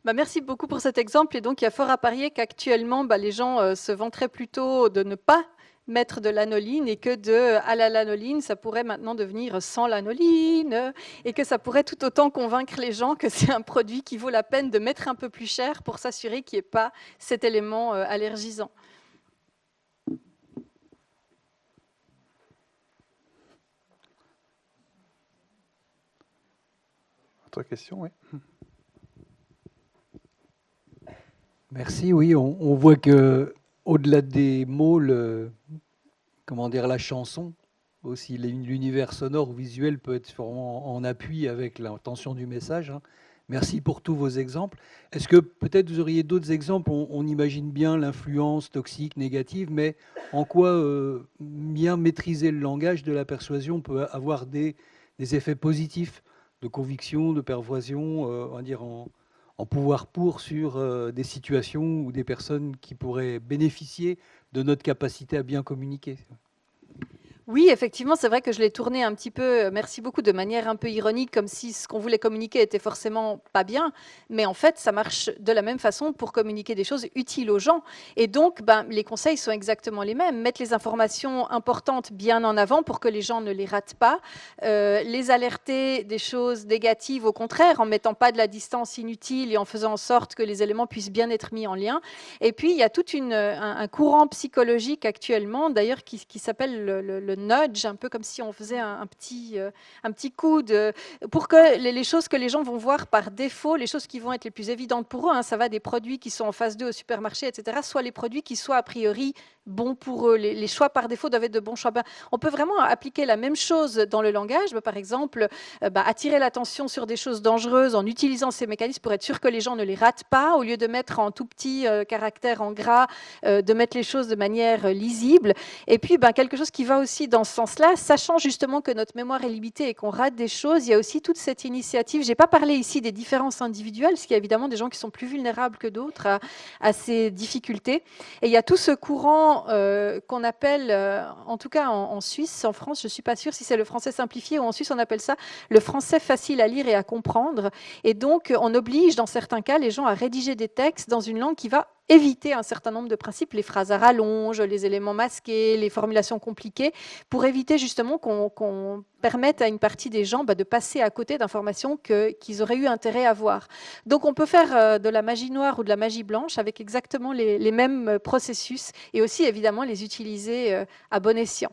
Merci beaucoup pour cet exemple. Et donc, il y a fort à parier qu'actuellement, les gens se vanteraient plutôt de ne pas mettre de lanoline et que à la lanoline, ça pourrait maintenant devenir sans lanoline et que ça pourrait tout autant convaincre les gens que c'est un produit qui vaut la peine de mettre un peu plus cher pour s'assurer qu'il n'y ait pas cet élément allergisant. Autre question, oui. Merci, oui, on voit que au-delà des mots, la chanson, aussi l'univers sonore ou visuel peut être vraiment en appui avec l'intention du message. Merci pour tous vos exemples. Est-ce que peut-être vous auriez d'autres exemples ? On imagine bien l'influence toxique, négative, mais en quoi bien maîtriser le langage de la persuasion peut avoir des effets positifs de conviction, de persuasion, on va dire en pouvoir sur des situations ou des personnes qui pourraient bénéficier de notre capacité à bien communiquer. Oui, effectivement, c'est vrai que je l'ai tourné un petit peu, merci beaucoup, de manière un peu ironique, comme si ce qu'on voulait communiquer était forcément pas bien. Mais en fait, ça marche de la même façon pour communiquer des choses utiles aux gens. Et donc, les conseils sont exactement les mêmes. Mettre les informations importantes bien en avant pour que les gens ne les ratent pas. Les alerter des choses négatives, au contraire, en mettant pas de la distance inutile et en faisant en sorte que les éléments puissent bien être mis en lien. Et puis, il y a tout un courant psychologique actuellement, d'ailleurs, qui s'appelle le nudge, un peu comme si on faisait un petit coup pour que les choses que les gens vont voir par défaut, les choses qui vont être les plus évidentes pour eux, ça va des produits qui sont en face d'eux au supermarché, etc., soit les produits qui soient a priori bons pour eux. Les choix par défaut doivent être de bons choix. On peut vraiment appliquer la même chose dans le langage. Par exemple, attirer l'attention sur des choses dangereuses en utilisant ces mécanismes pour être sûr que les gens ne les ratent pas, au lieu de mettre en tout petit caractère en gras, de mettre les choses de manière lisible. Et puis, quelque chose qui va aussi dans ce sens-là, sachant justement que notre mémoire est limitée et qu'on rate des choses, il y a aussi toute cette initiative. Je n'ai pas parlé ici des différences individuelles, parce qu'il y a évidemment des gens qui sont plus vulnérables que d'autres à ces difficultés. Et il y a tout ce courant qu'on appelle, en tout cas en Suisse, en France, je ne suis pas sûre si c'est le français simplifié ou en Suisse on appelle ça le français facile à lire et à comprendre. Et donc on oblige dans certains cas les gens à rédiger des textes dans une langue qui va éviter un certain nombre de principes, les phrases à rallonge, les éléments masqués, les formulations compliquées, pour éviter justement qu'on permette à une partie des gens de passer à côté d'informations qu'ils auraient eu intérêt à voir. Donc on peut faire de la magie noire ou de la magie blanche avec exactement les mêmes processus et aussi évidemment les utiliser à bon escient.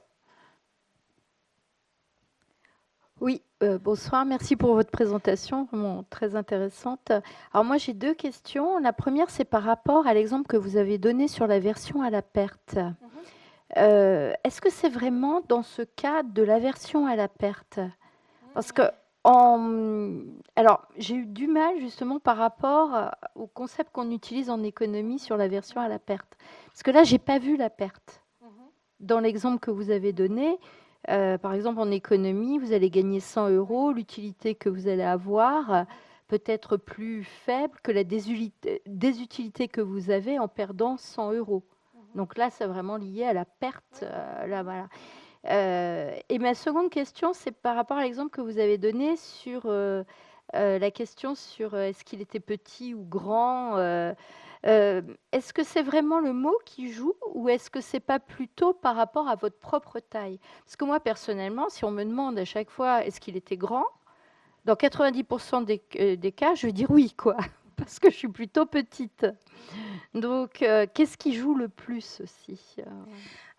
Oui. Bonsoir, merci pour votre présentation, vraiment très intéressante. Alors moi j'ai deux questions. La première c'est par rapport à l'exemple que vous avez donné sur la version à la perte. Est-ce que c'est vraiment dans ce cas de l'aversion à la perte? Parce que alors j'ai eu du mal justement par rapport au concept qu'on utilise en économie sur l'aversion à la perte. Parce que là j'ai pas vu la perte. Dans l'exemple que vous avez donné, par exemple, en économie, vous allez gagner 100 €, l'utilité que vous allez avoir peut être plus faible que la désutilité que vous avez en perdant 100 €. Donc là, c'est vraiment lié à la perte. Là, voilà. Et ma seconde question, c'est par rapport à l'exemple que vous avez donné sur la question sur est-ce qu'il était petit ou grand. Est-ce que c'est vraiment le mot qui joue ou est-ce que c'est pas plutôt par rapport à votre propre taille? Parce que moi, personnellement, si on me demande à chaque fois est-ce qu'il était grand, dans 90% des cas, je vais dire oui, quoi, parce que je suis plutôt petite. Donc, qu'est-ce qui joue le plus aussi?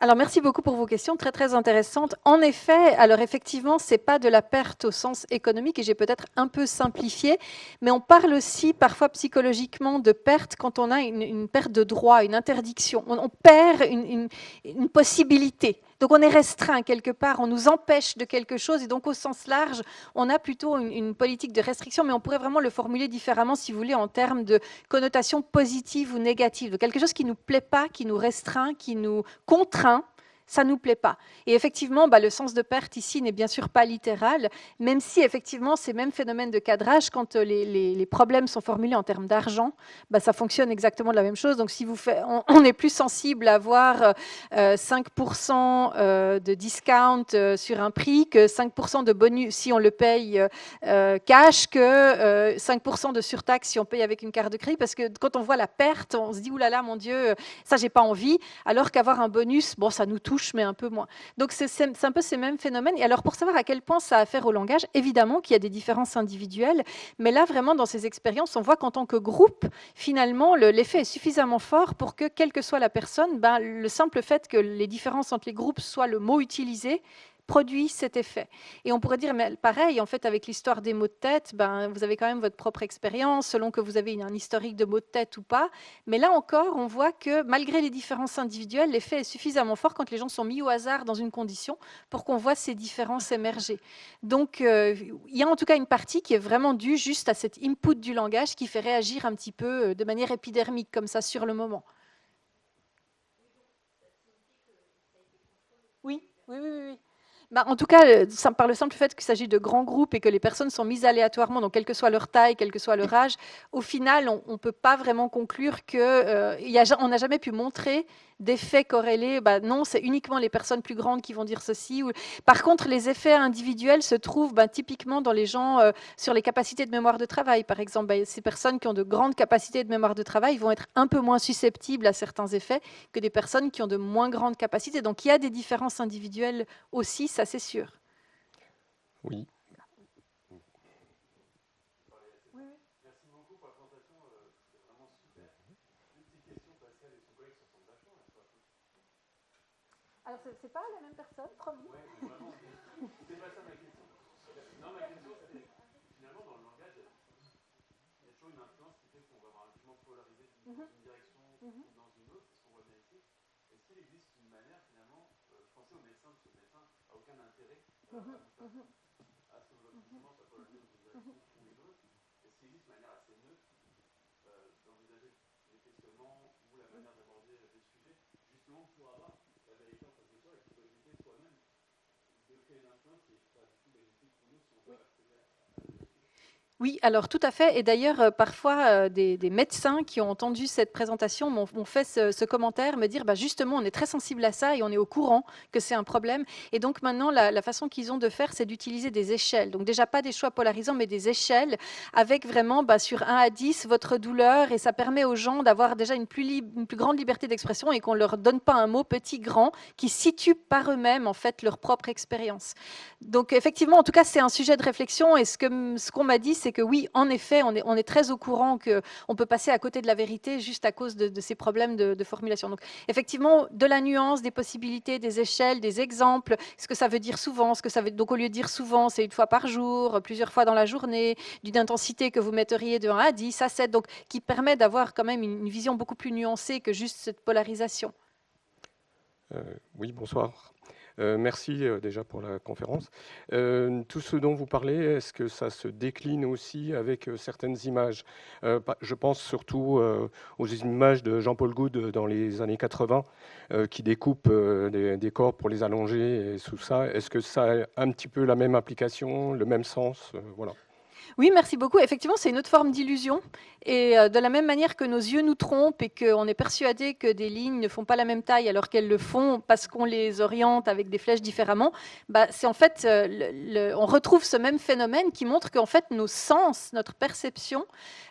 Alors, merci beaucoup pour vos questions, très très intéressantes. En effet, alors effectivement, c'est pas de la perte au sens économique, et j'ai peut-être un peu simplifié, mais on parle aussi parfois psychologiquement de perte quand on a une perte de droit, une interdiction. On perd une possibilité. Donc on est restreint quelque part, on nous empêche de quelque chose, et donc au sens large, on a plutôt une politique de restriction, mais on pourrait vraiment le formuler différemment, si vous voulez, en termes de connotation positive ou négative, de quelque chose qui ne nous plaît pas, qui nous restreint, qui nous contraint. Ça ne nous plaît pas. Et effectivement, le sens de perte ici n'est bien sûr pas littéral, même si effectivement ces mêmes phénomènes de cadrage, quand les problèmes sont formulés en termes d'argent, ça fonctionne exactement de la même chose. Donc si vous faites, on est plus sensible à avoir 5% de discount sur un prix que 5% de bonus si on le paye cash, que 5% de surtaxe si on paye avec une carte de crédit, parce que quand on voit la perte, on se dit oulala, mon Dieu, ça j'ai pas envie, alors qu'avoir un bonus, bon, ça nous touche, mais un peu moins. Donc c'est un peu ces mêmes phénomènes. Et alors pour savoir à quel point ça a affaire au langage, évidemment qu'il y a des différences individuelles, mais là vraiment dans ces expériences, on voit qu'en tant que groupe, finalement, l'effet est suffisamment fort pour que, quelle que soit la personne, le simple fait que les différences entre les groupes soient le mot utilisé, produit cet effet. Et on pourrait dire, mais pareil, en fait, avec l'histoire des mots de tête, vous avez quand même votre propre expérience, selon que vous avez un historique de mots de tête ou pas. Mais là encore, on voit que malgré les différences individuelles, l'effet est suffisamment fort quand les gens sont mis au hasard dans une condition pour qu'on voit ces différences émerger. Donc, il y a en tout cas une partie qui est vraiment due juste à cet input du langage qui fait réagir un petit peu de manière épidermique, comme ça, sur le moment. Oui, oui, oui, oui. En tout cas, par le simple fait qu'il s'agit de grands groupes et que les personnes sont mises aléatoirement, donc quelle que soit leur taille, quel que soit leur âge, au final, on ne peut pas vraiment conclure qu'on n'a jamais pu montrer d'effets corrélés. Non, c'est uniquement les personnes plus grandes qui vont dire ceci. Par contre, les effets individuels se trouvent typiquement dans les gens sur les capacités de mémoire de travail. Par exemple, ces personnes qui ont de grandes capacités de mémoire de travail vont être un peu moins susceptibles à certains effets que des personnes qui ont de moins grandes capacités. Donc, il y a des différences individuelles aussi, ça c'est sûr. Oui. Alors, c'est pas la même personne, promis. C'est pas ça ma question. Non, ma question, c'est finalement dans le langage, il y a toujours une influence qui fait qu'on va avoir un jugement polarisé dans une direction ou dans une autre, c'est ce qu'on voit bien ici. Est-ce qu'il existe une manière, finalement, je pensais au médecin, parce que le médecin n'a aucun intérêt à ce que votre jugement soit polarisé dans une direction ou une autre. Est-ce qu'il existe une manière assez neutre d'envisager les questionnements ou la manière d'aborder des sujets, justement pour avoir la vérité en face de soi et qui peut éviter soi-même de créer une influence qui n'est pas du tout bénéfique pour nous si on veut accéder à Oui, alors tout à fait. Et d'ailleurs, parfois, des médecins qui ont entendu cette présentation m'ont fait ce commentaire, me dire justement, on est très sensible à ça et on est au courant que c'est un problème. Et donc maintenant, la façon qu'ils ont de faire, c'est d'utiliser des échelles. Donc déjà, pas des choix polarisants, mais des échelles avec vraiment sur 1 à 10 votre douleur. Et ça permet aux gens d'avoir déjà une plus grande liberté d'expression et qu'on ne leur donne pas un mot petit, grand, qui situe par eux-mêmes en fait leur propre expérience. Donc effectivement, en tout cas, c'est un sujet de réflexion. Et ce qu'on m'a dit, c'est c'est que oui, en effet, on est très au courant qu'on peut passer à côté de la vérité juste à cause de ces problèmes de formulation. Donc effectivement, de la nuance, des possibilités, des échelles, des exemples, ce que ça veut dire souvent, ce que ça veut donc au lieu de dire souvent, c'est une fois par jour, plusieurs fois dans la journée, d'une intensité que vous metteriez de 1 à 10, à 7, donc qui permet d'avoir quand même une vision beaucoup plus nuancée que juste cette polarisation. Oui, bonsoir. Merci déjà pour la conférence. Tout ce dont vous parlez, est-ce que ça se décline aussi avec certaines images? Je pense surtout aux images de Jean-Paul Goude dans les années 80 qui découpe des corps pour les allonger et tout ça. Est-ce que ça a un petit peu la même application, le même sens? Voilà. Oui, merci beaucoup. Effectivement, c'est une autre forme d'illusion. Et de la même manière que nos yeux nous trompent et qu'on est persuadé que des lignes ne font pas la même taille alors qu'elles le font parce qu'on les oriente avec des flèches différemment, c'est en fait, on retrouve ce même phénomène qui montre qu'en fait, nos sens, notre perception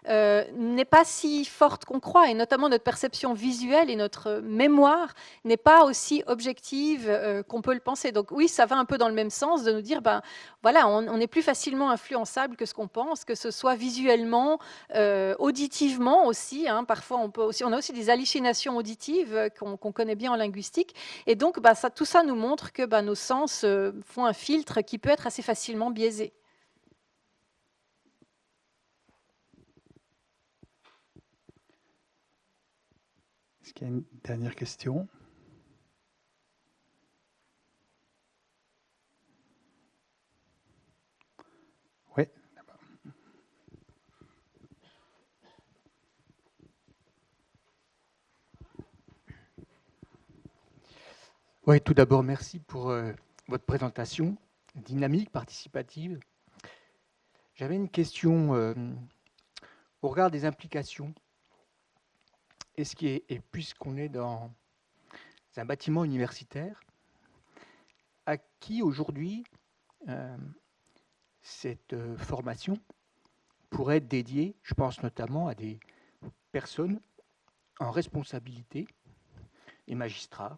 n'est pas si forte qu'on croit, et notamment notre perception visuelle et notre mémoire n'est pas aussi objective qu'on peut le penser. Donc oui, ça va un peu dans le même sens de nous dire, voilà, on est plus facilement influençable que ce qu'on pense, que ce soit visuellement, auditivement aussi. Parfois, on a aussi des hallucinations auditives qu'on connaît bien en linguistique. Et donc, tout ça nous montre que nos sens font un filtre qui peut être assez facilement biaisé. Est-ce qu'il y a une dernière question? Oui. Oui, tout d'abord, merci pour votre présentation dynamique, participative. J'avais une question au regard des implications. Et puisqu'on est dans un bâtiment universitaire, à qui aujourd'hui cette formation pourrait être dédiée? Je pense notamment à des personnes en responsabilité, des magistrats,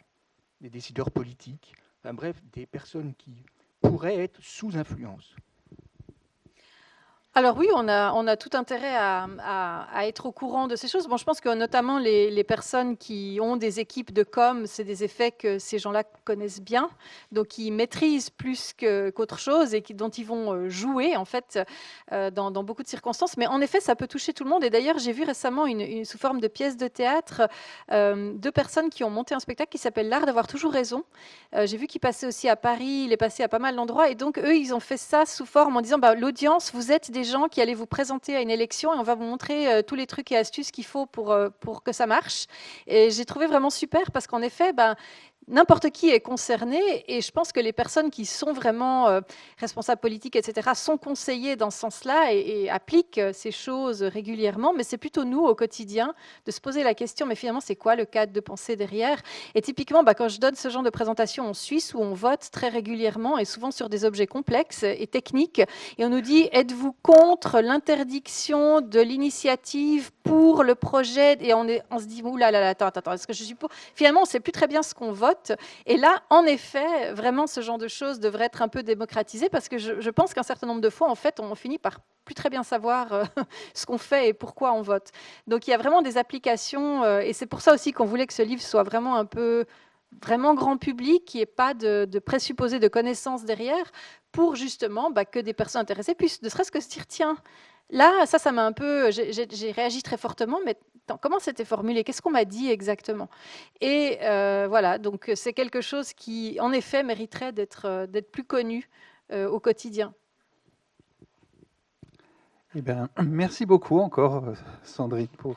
des décideurs politiques, enfin bref, des personnes qui pourraient être sous influence. Alors oui, on a tout intérêt à être au courant de ces choses. Bon, je pense que notamment les personnes qui ont des équipes de com, c'est des effets que ces gens-là connaissent bien, donc ils maîtrisent plus qu'autre chose et dont ils vont jouer en fait dans beaucoup de circonstances. Mais en effet, ça peut toucher tout le monde. Et d'ailleurs, j'ai vu récemment sous forme de pièce de théâtre 2 personnes qui ont monté un spectacle qui s'appelle L'art d'avoir toujours raison. J'ai vu qu'il passait aussi à Paris, il est passé à pas mal d'endroits. Et donc eux, ils ont fait ça sous forme en disant l'audience, vous êtes des gens qui allaient vous présenter à une élection et on va vous montrer tous les trucs et astuces qu'il faut pour que ça marche. Et j'ai trouvé vraiment super parce qu'en effet, n'importe qui est concerné et je pense que les personnes qui sont vraiment responsables politiques, etc., sont conseillées dans ce sens-là et appliquent ces choses régulièrement, mais c'est plutôt nous, au quotidien, de se poser la question, mais finalement, c'est quoi le cadre de pensée derrière? Et typiquement, quand je donne ce genre de présentation en Suisse, où on vote très régulièrement et souvent sur des objets complexes et techniques, et on nous dit, êtes-vous contre l'interdiction de l'initiative pour le projet? Et on se dit, oulala, attends, est-ce que je suis pour? Finalement, on ne sait plus très bien ce qu'on vote. Et là, en effet, vraiment, ce genre de choses devrait être un peu démocratisé parce que je pense qu'un certain nombre de fois, en fait, on finit par plus très bien savoir ce qu'on fait et pourquoi on vote. Donc, il y a vraiment des applications et c'est pour ça aussi qu'on voulait que ce livre soit vraiment un peu vraiment grand public, qu'il n'y ait pas de présupposés de connaissances derrière pour justement que des personnes intéressées puissent ne serait-ce que se dire, tiens, là, ça m'a un peu... J'ai réagi très fortement, mais comment c'était formulé? Qu'est-ce qu'on m'a dit exactement? Et voilà, donc c'est quelque chose qui, en effet, mériterait d'être plus connu au quotidien. Eh bien, merci beaucoup encore, Sandrine, pour...